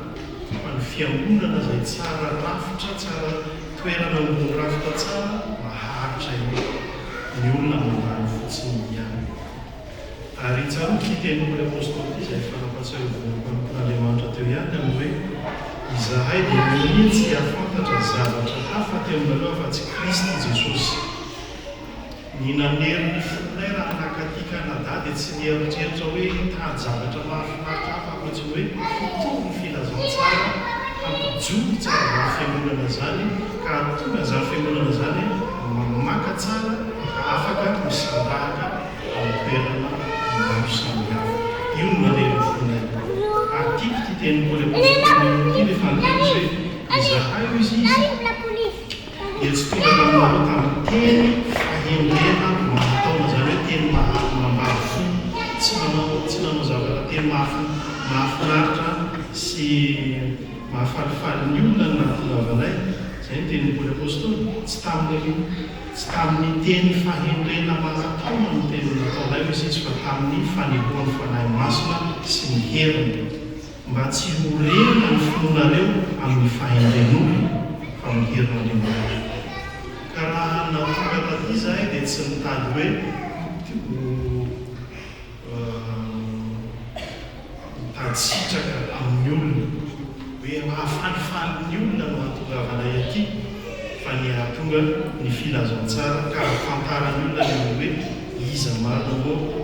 Speaker 6: fa ny fiangonana izay tsara rafitra, tsara toerana ambony rafitra tsara maharitra io ny olona mandalo fotsiny ihany. Ary tsara ny fitenen'olona apôstôly izay fanampahatsiarovana teo ihany amin'ny hoe izahay dia mihitsy hafantatra zavatra hafa teo aminareo afa-tsy Kristy Jesosy. Ny naneriny fonay raha nakaty Kanada dia tsy nieritreritra hoe tady zavatra mahafinaritra hafa afa-tsy hoe fitohy ny filazantsara hampijoro tsara ny fiangonana izany ka tonga izany fiangonana izany maka tsara afaka misandahaka amin'ny toerana maro samihafa. Io no naneriny fonay. Artiky ty teny Paoly apôstôly rehefa niteny hoe izahay io izy dia tsy tonga taminareo tamin'ny teny fahemrena mahataona izany hoe teny mambavy tsy nanao zavatra teny mahafinaritra sy mahafalifaly ny olona no nahatongavanay. Izay ny teny Paoly apôstôly tsy tamin'ny teny fahemrena mahataona no teny nataonay izy izy fa tamin'ny fanehoan'ny fanahy masina sy ny heriny mba tsy horena ny finoanareo amin'ny fahemren'olona fa ny herin'Andriamanitra. Ka raha natonga taty izahay dia tsy mitady hoe mitady sitraka amin'ny olona hoe mahafalifaly ny olona no hahatongavanay aty fa ny hahatonga ny filazantsara ka hafantarany olona ny hoe iza marina moa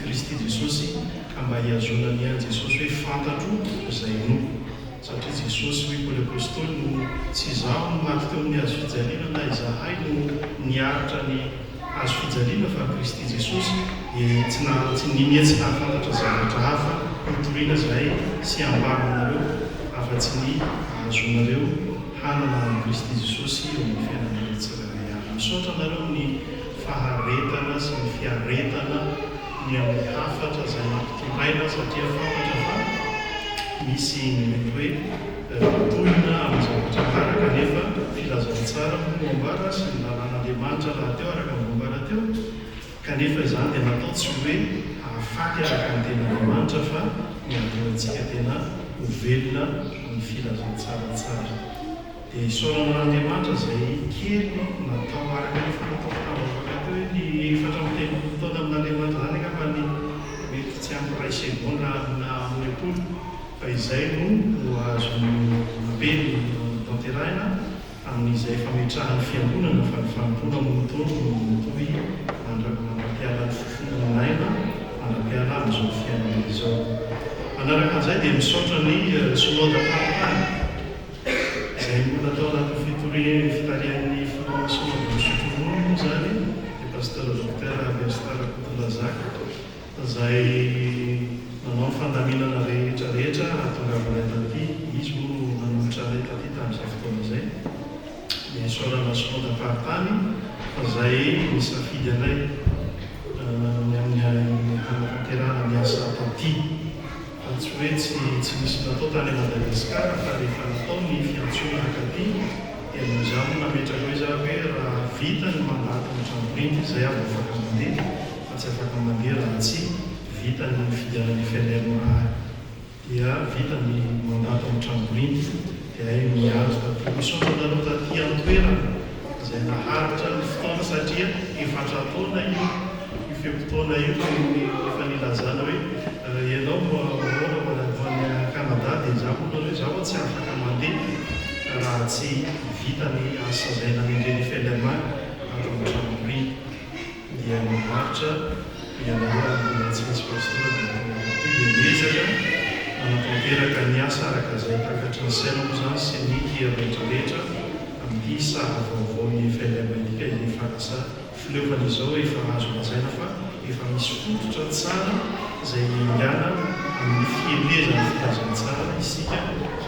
Speaker 6: Kristy Jesosy ka mba hiazonany ihany Jesosy hoe fantatro izay no. Satria Jesosy hoe Paoly apôstôly no tsy izaho no maty teo amin'ny hazo fijaliana na izahay no niaritra ny hazo fijaliana fa Kristy Jesosy tsy nihitsy nahafantatra zavatra hafa hitoriana izay sy ambaranareo afa-tsy ny ahazonareo hanana ny Kristy Jesosy eo amin'ny fiainanareo tsirairay avy. Misaotra anareo ny faharetana sy ny fiaretana ny amin'ny hafatra izay mampitondraina satria fantatra fa misy mety hoe tohina amin'ny zavatra mara kanefa filazantsara moambara sy ny lalàn'Andriamanitra raha teo araka ny voambara teo kanefa izany dia natao tsy hoe ahafaty araka ny ten'Andriamanitra fa miantonantsika tena ho velona amin'ny filazana tsaratsara. Dia isaorana n'Andriamanitra izay kely natao araka ny fanatao-pahvavaka teo hoe ny efatra amin'ny telopolo taona amin'Andriamanitra zany angamba ny mety tsy ampy ray segondra amina amam-polo fa izay no azony be ny tanterahina amin'izay fametrahan'ny fiangonana fa ny fanompoana montony toy mandrapiala ny fofonanaina mandrapiala amin'izao fiainana izao. Manaraka an'izay dia misaotra ny synode parapany izay mbola tao anaty fitarian'ny synode misotro zany dia pasteur docteur Aviastar Koutolazaka izay nanao fandaminana rehetrarehetra ahatongavana taty izy moa nanolotra ilay taty tamin'izay fotoana izay. Dia isaorana synode parapany izay misafidy anay amin'ny hanatanterahana miasa taty. Tsy hoe tsy misy natao tany Madagasikara fa rehefa natao ny fiantsoana taty dia nozaho nametraka hoe za hoe raha vita ny mandaty ny trampolinty izay avy afaka mandeha fa tsy afaka mandeha raha tsy vita ny fidianany FNLA dia vita ny mandaty ny trampolinty dia ay mihazo taty. Misaotra nanao taty amin'ny toerana izay naharitra ny fotoana satria efatra taona io fepotona io efa nilazana hoe ianao manavoan'ny Canada dia zaho hoe zaho tsy afaka mandeha raha tsy vita ny asa izay nanendreny FNLA ato amin'ny trampolinty. Dia maharitra ianao tsy misy pastora dia miezaka nanatanteraka ny asa araka izay takatry ny sainako zany sy ny rehetrarehetra amin'ny sara vaovao ny FNLA dika izay fakasa fileovana izao efa azo lazaina fa efa misy fototra tsara izay ingana amin'ny fielezana filazantsara isika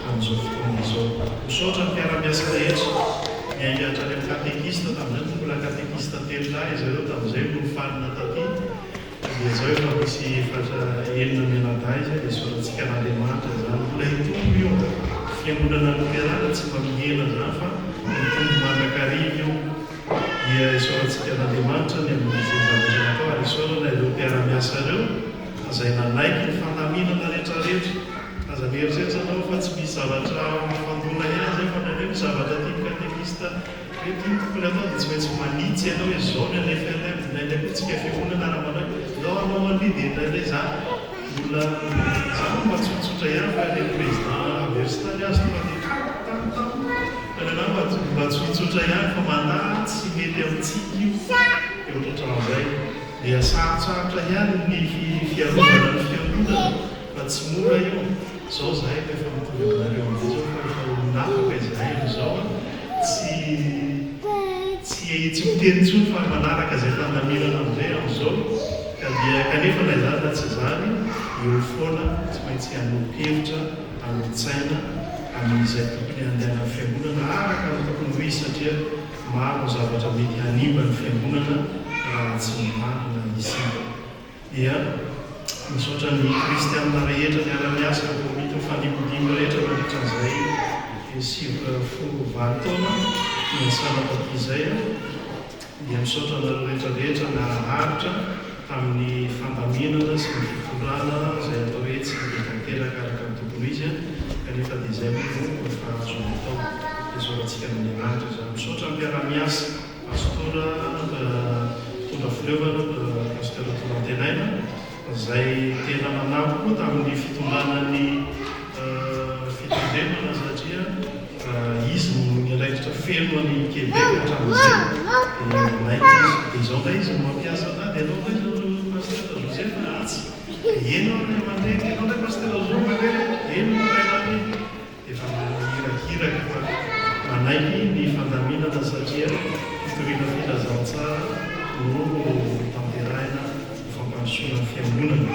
Speaker 6: amin'izao fotoana izao. Misaotra ny mpiara-miasa rehetra miaingatra any amin'ny katekista tamin'izay mbola katekista telonahy zareo tamin'izay no falina taty dia zao efa misy efatra enina menaday izay dia isaorantsika n'Andriamanitra zany mbola hitombo io fiangonana luterana tsy mba mihena zany fa mitombo mandrakariva io. Dia isaorantsika n'Andriamanitra ny amin'ny zavatra natao ary isaorana ireo mpiara-miasa ireo izay nanaiky ny fandaminana rehetrarehetra. Aza mieritreritra anao fa tsy misy zavatra fandona ihany zay fa naneo zavatra tiako katekista hoe tiakokony atao dia tsy maintsy manitsy ianao hoe zao ny anay FNL nailay koa tsika fiangonana raha manao zao anao an'ly dia nailay zany mbola zany matsotsotra ihany fa ilay président Aviastar azy mba tsotsotra ihany fa mandahy tsy mety amintsika io dia ohatratra'izay dia sarotsarotra ihany ny fiarovana ny fiangonana fa tsy mora io. Zao zahay efa mitovy aminareo amin'izay zao fa efa olonafaka izahay izao tsy mitenitsony fa manaraka izay fandaminana amin'izay amin'izao ka dia kanefa na izany na tsy zany eo foana tsy maintsy hanokevitra hanotsaina amin'izay tokony handehanany fiangonana araka ny tokony ho izy satria maro zavatra mety hanimba ny fiangonana raha tsy marina isika. Dia misaotra ny kristianina rehetra miara-miasa komity fanimodimo rehetra mandritran'izay folo valo taona miasana taty izay dia misaotra nareo rehetrarehetra naharitra tamin'ny fandaminana sy ny fikorana izay atao hoe tsy tanteraka araka ny tokony izy kanefa dia izay moa efa azo natao isaorantsika n'Andriamanitra zany. Misaotra ny mpiara-miasa pastora tondra fileovana pasteur Torantenaina izay tena manampy koa tamin'ny fitondrana ny fitondremana satria izy niraikitra feno any Québec hatramin'izay dia naiky izy dia izao ndray izy no mampiasa ana dia anao ndray zao pasteur Joseph Ratsy eno ary mandeha enao ndray pasteur Zo mandeha eno mandrailany efa mihirakiraka fa manaiky ny fandaminana satria fitoriana filazantsara no tanterahina fampanosona fiangonana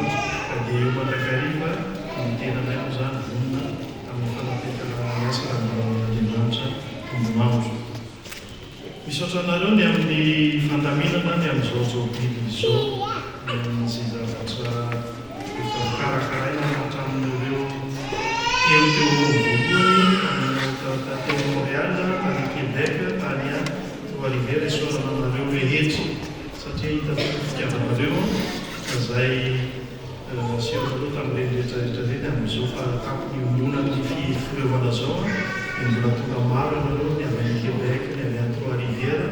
Speaker 6: ka dia eo mandrakariva ny tenanay moa zany vonona amin'ny fanampetana miasa rahan'Andriamanitra tombonandro. Misaotra anareo ny amin'ny fandaminana ny amin'izao biby izao amin'izay zavatra efa karakaraina hatramin'ireo teo voalohany teo Montréal tany Québec tany Trois-Rivières isaorana anareo rehetra satria satria hita fitiavanareo izay aseho aloha tamin'ireny rehetrarehetra reny amin'izao fa tapony ombonany fireovana zao dia mbola tonga maro ianareo ny avy any Québec, ny avy any Trois-Rivières,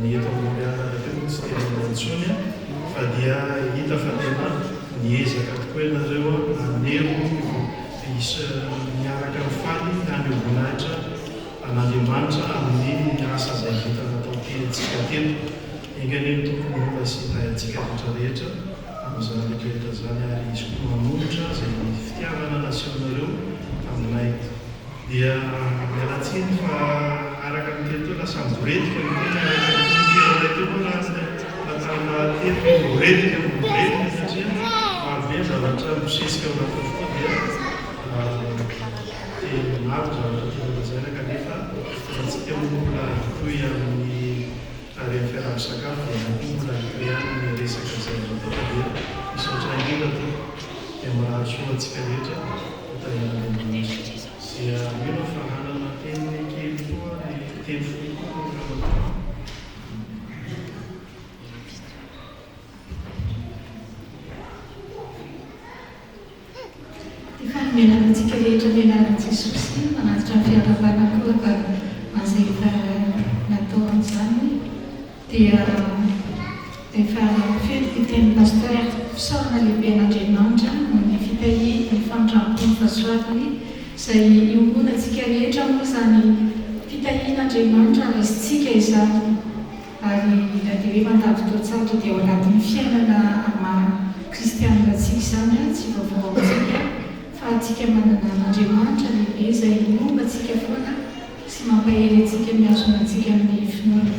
Speaker 6: ny eto Montréal teo tsy tena intsony fa dia hita fa tena niezaka tokoa ianareo aneho miaraka mifaly haneho voninahitra an'Andriamanitra amin'ny asa izay vita natao tentsika teto. Engany ny tokony mba sy nayantsika rehetrarehetra amin'izany rehetrarehetra zany ary izy koa manolotra izay fitiavana nasehonareo aminay. Dia mialatsiny fa araka ny teny teo lasa miboretika ny tena araka teo natana teny miboretika satria marobe zavatra misesika ao anatin'ny fotoa dia maro zavatra tena kanefa atsika mbola toy amin'ny rehefa fiarahana-sakafo dia mbola ikreany ny resaka izay atao dia misaotra indrindra to dia mahasoa antsika rehetra dia mino fa hanana teny kely koa ny teny fokoa.
Speaker 7: Efa mialantsika rehetra mialana Jesosy manatitra ny fianakaviana koa ka mazay efa natao an'izany dia efa fety diteny pasteur fisaorana lehibe an'Andriamanitra ny fitahi ny famindrampo ny fahasoavany izay iombonantsika rehetra moa izany fitahian'Andriamanitra raisitsika izany ary na dia hoe mandady toatsatro dia ao anatin'ny fiainana kristianinatsika izany tsy vaovao amintsika fa atsika manana an'Andriamanitra lehibe izay mombantsika foana sy mampahery antsika miazona antsika amin'ny finoana.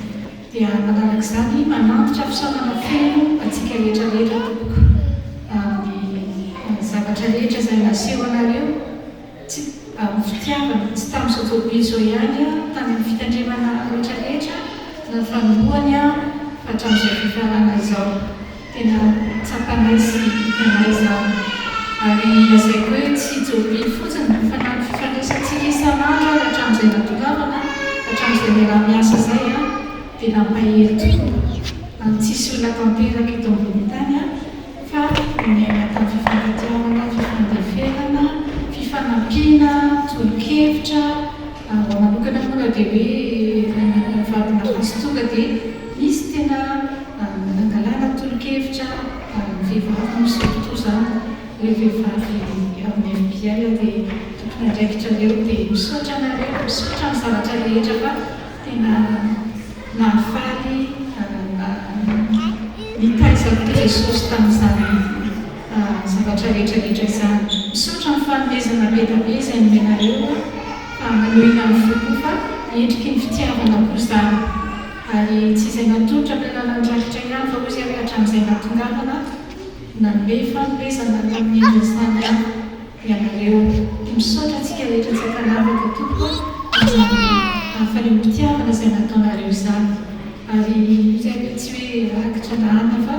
Speaker 7: Dia manaraka izany manantitra fisaorana feno atsika rehetrarehetra tompoko amin'ny zavatra rehetra izay naseho anareo tsy fitiavana tsy tamin'ny sotoby izao ihany tany amin'ny fitandremana rehetrarehetra na fanombohany fa hatramin'izay fifarana izao tena tsapanay sy itanay izany. Ary lazaiko hoe tsy jobily fotsiny fa na ny fifandraisantsika isan'andro ary hatramin'izay natongavana hatramin'izay miara-miasa izay dia nampahery tokoa tsisy olona tanteraka eto ambony tany fa miaina tamin'ny fifankatiavana, fifandeferana, fifanampiana, tolo-kevitra. Ho manokana moa dia hoe vadina pastora dia misy tena nangalana tolo-kevitra vehivavy misy totoa izany hoe vehivavy amin'ny FBI dia tokony andraikitra leo dia misaotra anareo, misaotra ny zavatra rehetra fa tena nahafaly nitaizako Jesosy tamin'izany zavatra rehetrarehetra izany. Misaotra ny fanomezana betabe izay nomenareo fa manohina ny foko fa endriky ny fitiavana koa izany ary tsy izay natolotra ampianana nydrakitra ihany fa ozy hoe hatramin'izay natongavana nanome fanomezana tamin'ny endriny izany ianareo. Misaotra antsika rehetra tsy akanavaka tompoko faneom-pitiavana izay nataonareo izany ary zay hoe tsy hoe rakitra nahana fa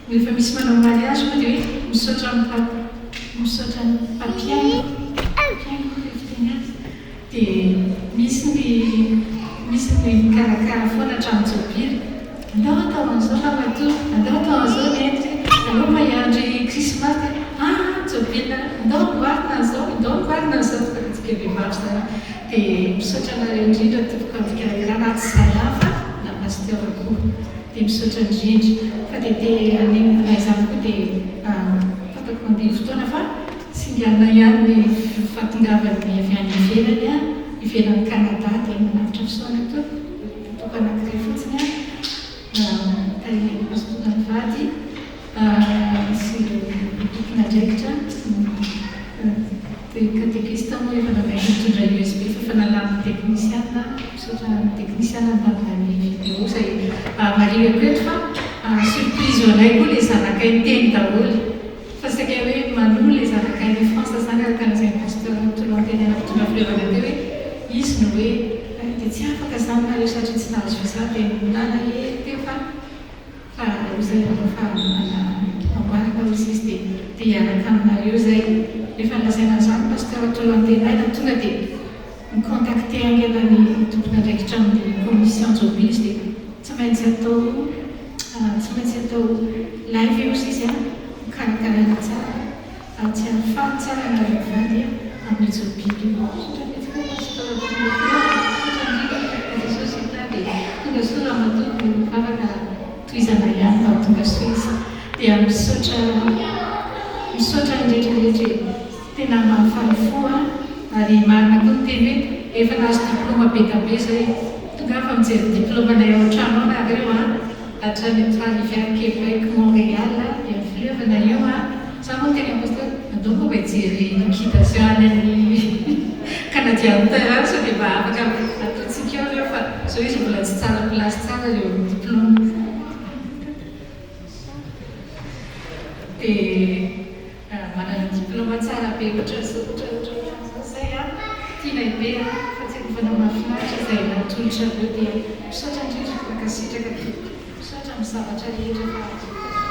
Speaker 7: rehefa misy manao mariage moa dia hoe misaotra ny papiaino fiteny azy dia misy ny mikarakara foana hatramin'ny jobily andao atao an'izao ramatoa andao atao an'izao nendry alao mahandry krismasy dia jobily andao mboarina an'izao andao mboarina an'izao fatsika vehivavy izany dia misaotra anareo indrindra tompoko amin'ny fikarakarana tsy zalafa na pasteur koa dia misaotra indrindra fa dia anenina izany koa dia fatako mandeha fotoana fa singanina ihany ny fatongavany avy any ivelany Canada dia manavitra fisaona toko anankiray fotsiny tahiry pastora ny vady sy tokony andraikitra katekista moa efa namaika mitondra USB fa nalamin'ny teknisiana misaotra ny teknisiana ntaminy vidéo izay marihako eto fa surprise ho anay koa ilay zanakay teny daholo fa saika hoe manohy ilay zanakay ny France zany araka an'izay pasteur toloanteny mitondra filevana teo hoe izy no hoe dia tsy afaka zany nareo satria tsy nahazo visa dia nana teo fa izay fa amboarina izy dia hiaraka aminareo zay rehefa nilazaina izany pasteur toloantenay na tonga dia micontacté angelany tompony andraikitra amin'ny commission jobily dia tsy maintsy atao tsy maintsy atao live eo izy a mikarakaraina tsara tsy afaly tsara nareo vady amin'ny zao biby tonga soa matoko mivavaka toizana ihany mba tonga soa izy dia misaotra nydrehetrarehetra tena mahafaly foa ary marina koa ny teny hoe efa nazo diplôma be kabe zay tonga fa mijery diplômanay ao an-trano ao nareo hatrany Étoile Québec Montréal dia fileovana io za moa tena apostole andao moa mijery liquidation any amin'ny canadianteur so dia mba afaka ataontsika ao reo fa zao izy mbola tsy tsara place tsara reo diplôma dia manana diplôma tsara be ohatra zay tianay be fa tsy akovana mahafinaritra zay natolotra reo dia misaotra indrindra fakasitraka misaotra amin'ny zavatra rehetra fa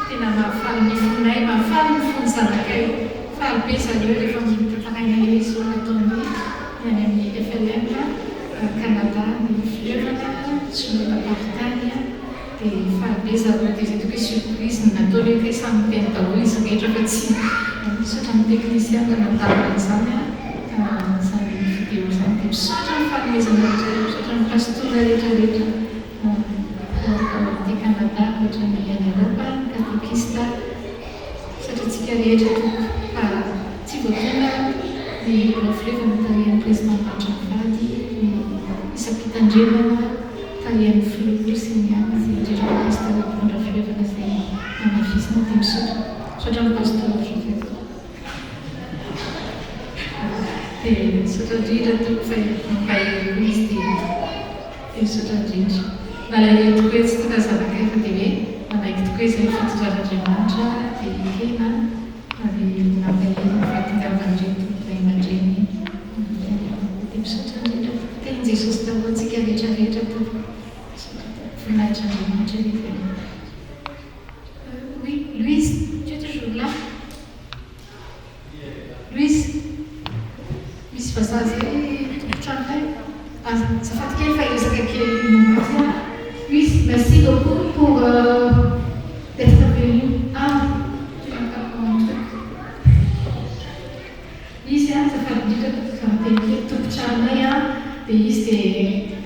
Speaker 7: tena mahafaly ny fonay mahafaly ny fony zanakay faly be zareo rehefa mitafanaina izy nataony any amin'ny FLM Canada ny fileovana Sinotapartany dia faly be zareo dia zay toka surprise nataony hoe samy teny daholo izy rehetra fa tsy misaotra ny technicien nandaina zany zany vidéo zany dia misaotra ny fanomezana rehetra misaotra ny pastora rehetrarehetra dia Canada ohatra ny any Europa catéchiste satriatsika rehetra fa tsy voatona ny fileovana tarihan'ny président Matravady ny isam-pitandremana tarihan'ny filoha sy ny any zay indrindra pasteur mpitondra fileovana zay manafisina dia misaotra ny pasteur Joseph dia misaotra indrindra toko fa mampahery izy dia misaotra indrindra malahelo tokoa hoe tsy tonga zanakay fa dia hoe manaiky tokoa izay fitotoran'Andriamanitra dia hena ary nampahelo fahatongavan'ireny ray aman-dreny dia misaotra indrindra teny Jesosy daholo antsika rehetrarehetra tompoko voninahitran'Andriamanitra rehetra oui Louise tu es toujours là Louise misy vazaha zay tompotranoray azafady kely fa resaka kely momba Louise merci beaucoup pour d'être venu tu n'as pas pour un truc izy azafady indrindra karateny tompotranonay dia izy dia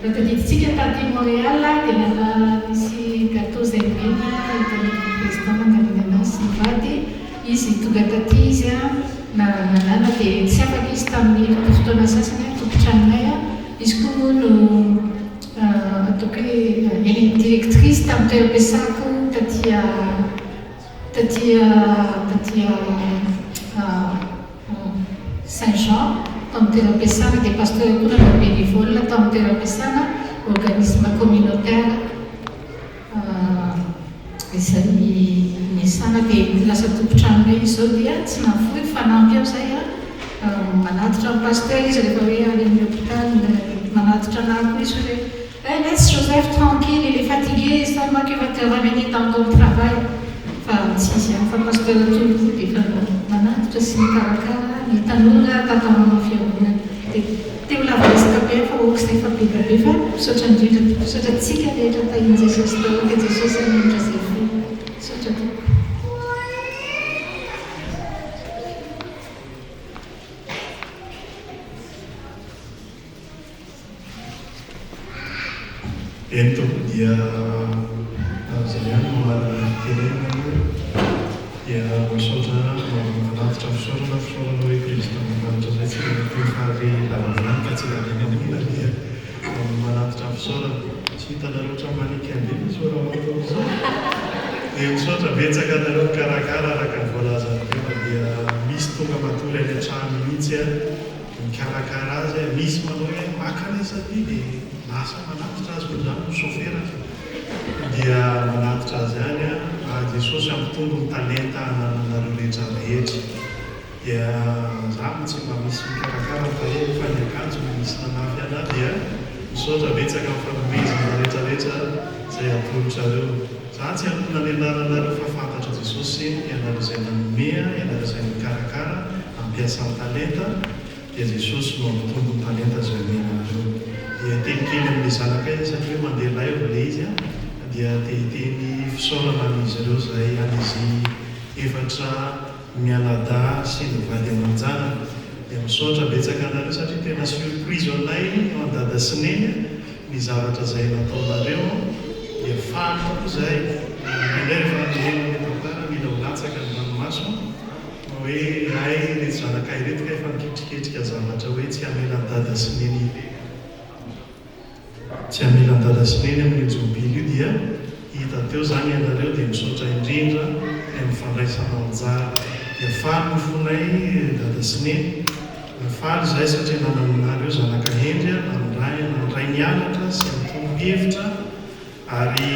Speaker 7: raha tadiditsika tady Montréal dia nana misy gâteau zay mena hitan'ny président mangamina anazy sy mivady izy tonga taty izy nanana dia tsy afaka izy tamin'ny fotoana sasany tompotranonay izy koa no ataoko hoe eny directrice tamin'ny toeram-piasako taty Saint-Jean tamin'ny toeram-piasana dia pasteur koa nanao bénévole tamin'ny toeram-piasana organisme communautaire izay niasana dia lasa tompotranonay izao dia tsy nafoy fanampy ao zay manatitra ny pasteur izy rehefa hoe any amin'ny hôpital manatitra anahy koa izy hoe laisse Joseph tranquille il est fatigué seulement qu'il va te ramener dans ton travail fa tsy izy ihany fa pasteur toloko dia fa manatitra sy mikarakara ny tanora tatanana fiangonana dia teo lava resaka be fa oako izay fa beka be fa misaotra indrindra misaotra tsika rehetra tahiny Jesosy daholo dia Jesosy anindra zay fo misaotra toko
Speaker 6: Ento dia zay ihany mamarana tenena dia misaotra manatitra fisaorana hoe président mamaritra zay tsy fehifary lavavilany ka tsy lavina amina dia manatitra fisaorana tsy hitana loatra maniky andeha misaora matao dia misaotra betsaka nareo mikarakara araka ny voalazan'ireo dia misy tonga matory any an-trano mihitsy mikarakara azy misy manao hoe makanaisaty dia lasa manatitra azy koa zany sofera dia manatitra azy any Jesosy ampitombo ny talenta ananareo rehetra rehetra dia za tsy mba misy mikarakara mpahelo fa ny akanjo misy nanafy ana dia misaotra betsaka amin'ny fanomezana rehetrarehetra zay atolotrareo za tsy anona ny anaranareo fa fantatra Jesosy ianareo izay nanomea ianareo izay mikarakara ampiasa ny talenta dia Jesosy no ampitombo ny talenta zay omenareo dia teny kely amin'ny zanakay satria mandeha live le izy dia tehiteny fisaorana an'izy ireo izay an'izy efatra mialada sy ny vady amanjana dia misaotra betsaka anareo satria tena surprise anay eo an-dada sineny ny zavatra izay nataonareo dia fantako izay rehefa nenanetapara mila holatsaka ny ranomaso hoe ay reto zanakay retika efa miketriketrika zavatra hoe tsy amelan-dada sineny tsy amelan-dada sineny amin'ny jobily io dia hita teo zany ianareo dia misaotra indrindra ny mifandraisana anjara dia faly mofonay dada sineny faly izay satria nananareo zanaka hendry nandray nianatra sy mitombo-hevitra ary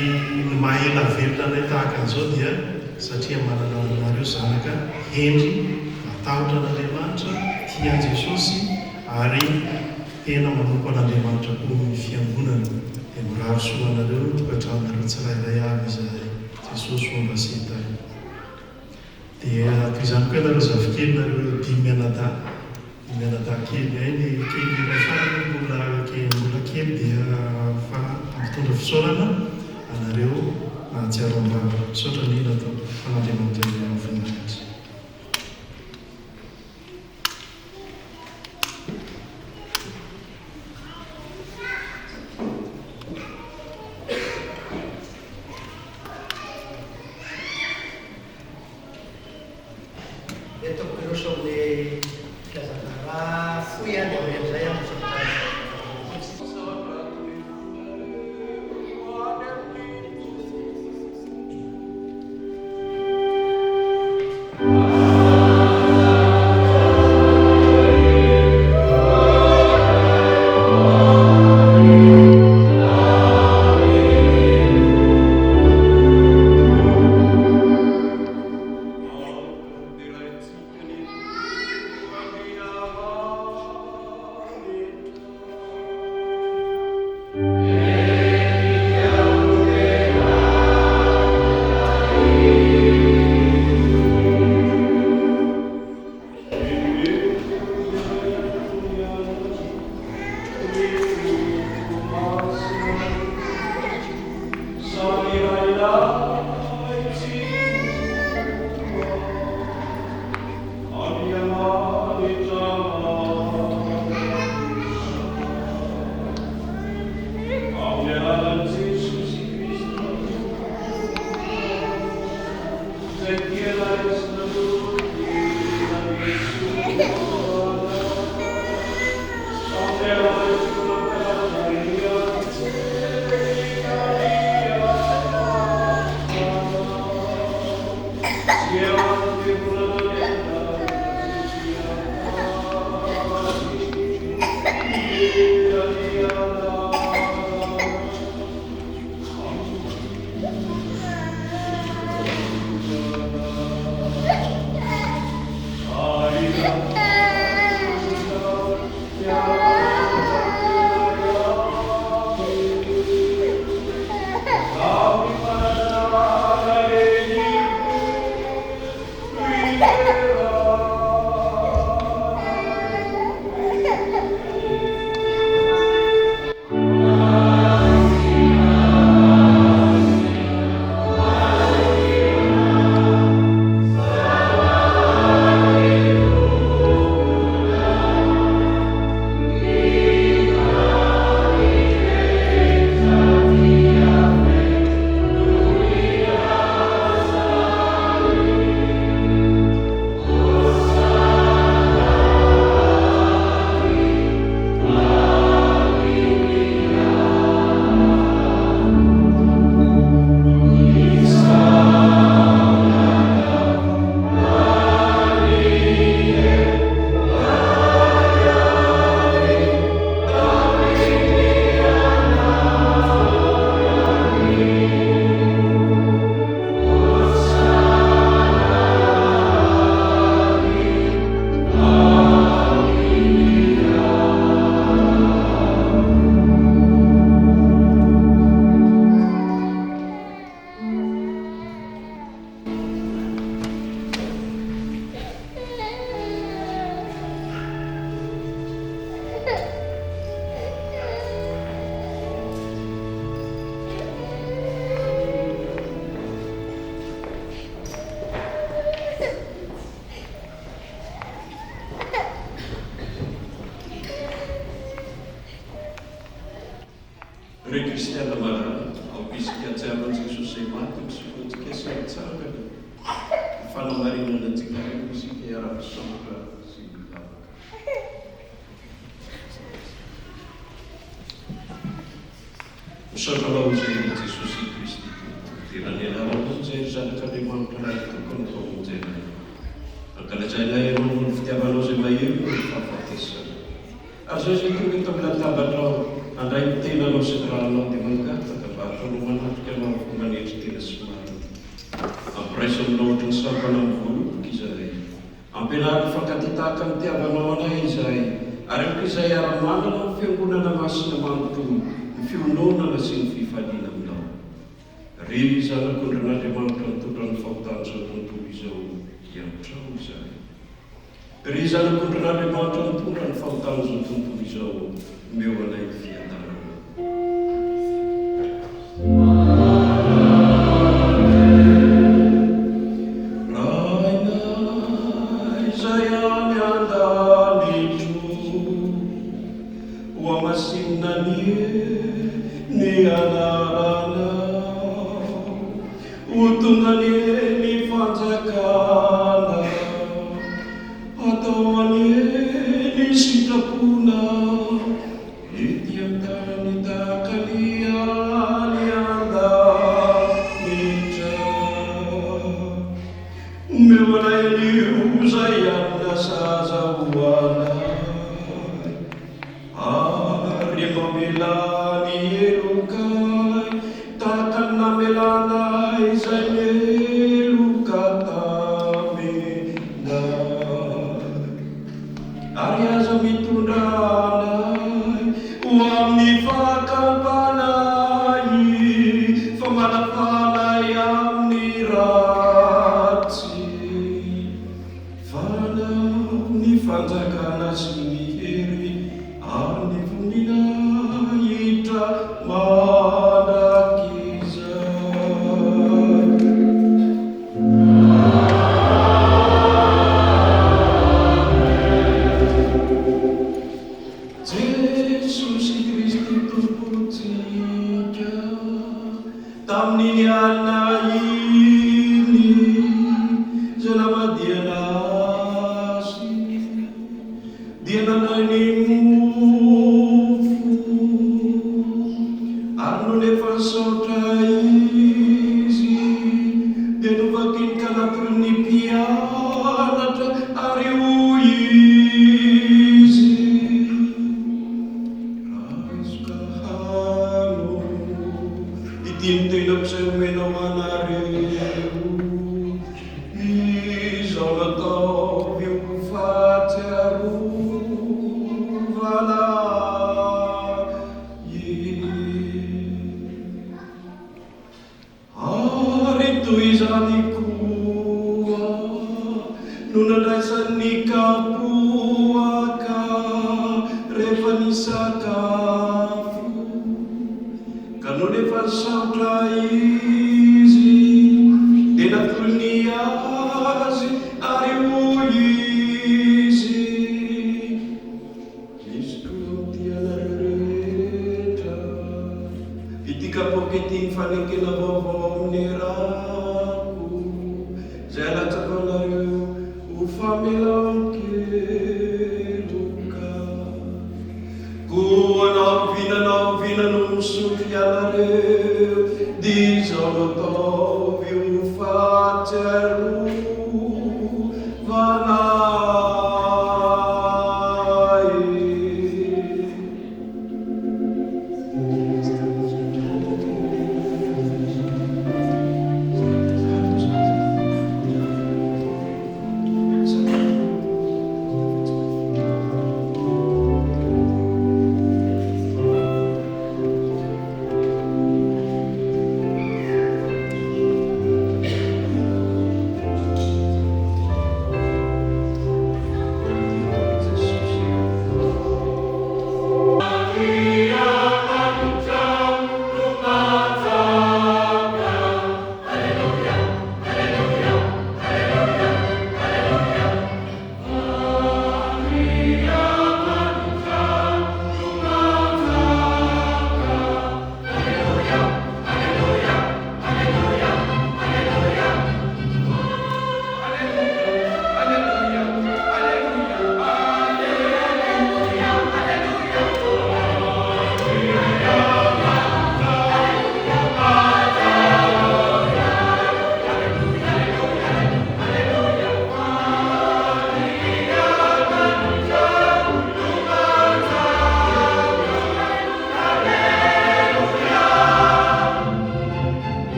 Speaker 6: ny mahela velona anay tahaka an'izao dia satria manana anareo zanaka hendry matahotra an'Andriamanitra tia Jesosy ary tena manompo an'Andriamanitra koa ny fiangonana dia miraro soa anareo tokantrano tsirairay avy izay Jesosy fomba setay dia toy izany koa ianareo zafikely nareo dimy mianada kely ay ny kely iray farany mbola kely dia fa mitondra fisaorana anareo mahatsiaro ambava misaotra ny natao fan'Andriamanitra amin'ny voninahitra.
Speaker 2: Ataoko ireo somle filazana foy any amin'izay amin'ny sotray.
Speaker 5: maty psykotsika sy tsara ny fanamarinana antsika isika iara-pisambotra sy lavaka. Misaotra lao izay Jesosy Kristy dia ny anarana izay zanak'Andriamanitra raha tokony atao monjena. Ankalazainay ianao ny fitiavanao izay mahery ny fahafatesana. Ary zay izay tonga eto amin'ny latabatranao andray ny tenanao sy ny rahanao dia mangataka mba ataonao manatrika anao manetry tena sy marina. Ampiraisa aminao ohatry ny sampana amin'ny voaloboka izahay. Ampianary fankaty tahaka ny tiavanao anay izahay. Ary amiko izay ara-manana ny fiangonana masina manontolo, ny fiononana sy ny fifaliana aminao. Ry zanak'Andriamanitra mitondra ny fahotana izao tontolo izao hiantrao izahay. Ry zanak'Andriamanitra mitondra ny fahotana izao tontolo izao meo anay fiadanana.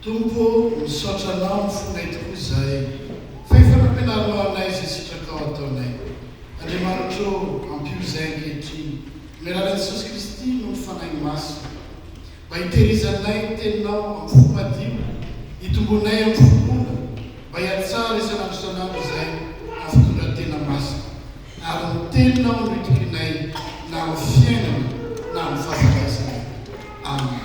Speaker 8: tompo misotranao mifonay tokoa izay fa efa nampianarinao anay izay sitraka ao ataonay Andriamanitro ampio izay ankehitriny amin'ny alalan'i Jesosy Kristy no mifanahy masina mba hitehirizanay teninao amin'ny fo madio hitombonay amin'ny fomona mba hiatsara isanandro izay amin'ny fitondran-tena masina ary ny teninao no hitokinay na amin'ny fiainana na amin'ny fahafatesana. Amen.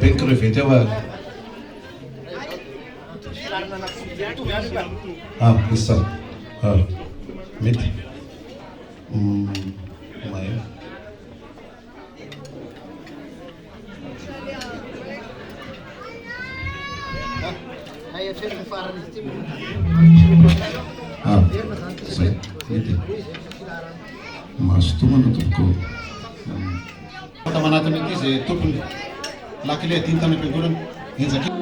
Speaker 5: Ben crevette vai. Isso. Mete. Mai. Sai. Mete. Mas tu mana tu kau? Teman-teman itu saya tu pun laki-laki tinta ni pengurusan yang sakit.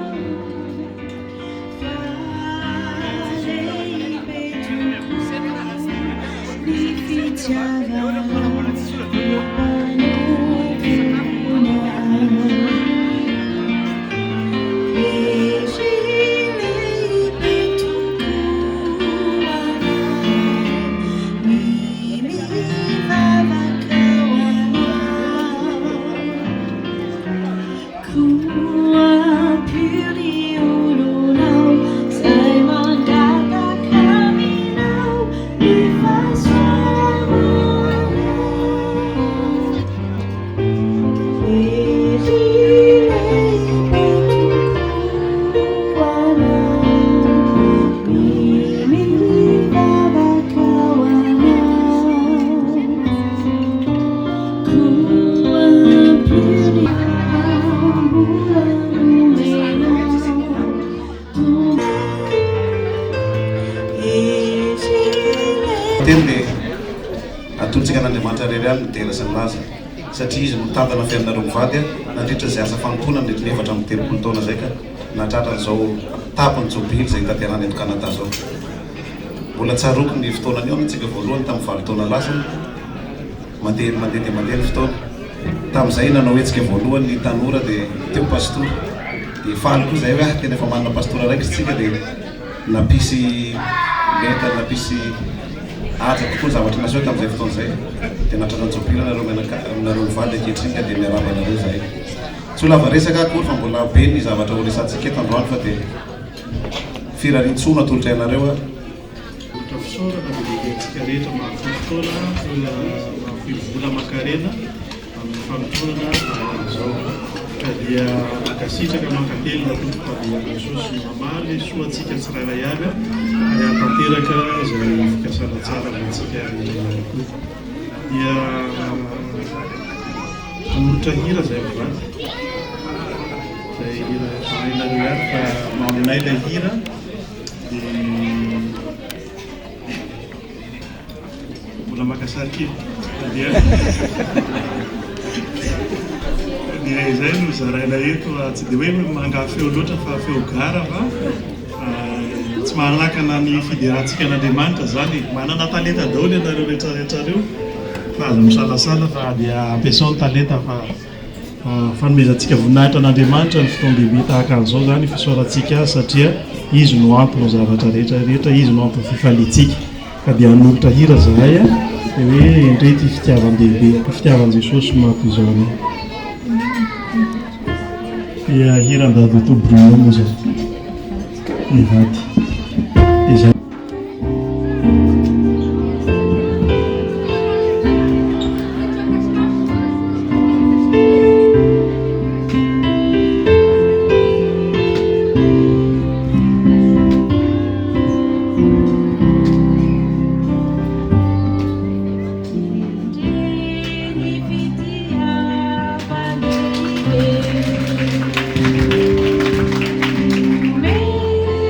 Speaker 5: Atolontsika n'Andriamanitra rery mitera sy milaza satria izy mitantana fiainareo mivady nandritra izay asa fanompoana nandritra 4 amin'ny 30 taona zay ka nahatratra an'izao tapony Jobily izay tanterahany eto Kanada zao. Mbola tsaroako ny fotoanany eo antsika voalohany tamin'ny 20 taona lasa mandeha ny fotoana. Tamin'izay nanao hetsika voalohany ny tanora dia teo pastora dia faly koa izay hoe tena efa manana pastora raiky isika dia napisy leta napisy aja tokoa zavatra naseho tamin'izay fotoana izay dia nahatratra Jobily nareo mivady ankehitriny ka dia miarava nareo izay. Tsy ho lava resaka akory fa mbola be ny zavatra ho resantsika eto androany fa dia firarintsoana atolotra ianareo a.
Speaker 6: Fisaorana dia antsika rehetra mahafotoana mahafivola makarena amin'ny fanotonana izao ka dia makasitraka mankatelina tompo dia Jesosy mamaly soantsika tsirairay avy ary hatanteraka izay fikasana tsara antsika rehetra koa dia amorotra hira izay mivady izay hira fahainareo ihany fa maminay ilay hira dia mbola makasarika dia izay no zaraina eto tsy dia hoe mangafeo loatra fa feo gara fa tsy manakana ny fiderantsika n'Andriamanitra zany manana talenta daholo ianareo rehetrarehetrareo fa aza misalasala fa dia ampiasao ny talenta fa fanomezantsika voninahitra n'Andriamanitra ny fotoan-dehibe tahaka an'izao zany fisaorantsika azy satria izy no ampy ny zavatra rehetrarehetra izy no ampy ny fifaliantsika ka dia hanolotra hira zahay dia hoe indrety fitiavan-dehibe fitiavan' Jesosy mampy izao anay dia hira andady to Bruno moa zany mivady izay.
Speaker 9: Thank you.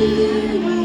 Speaker 9: you.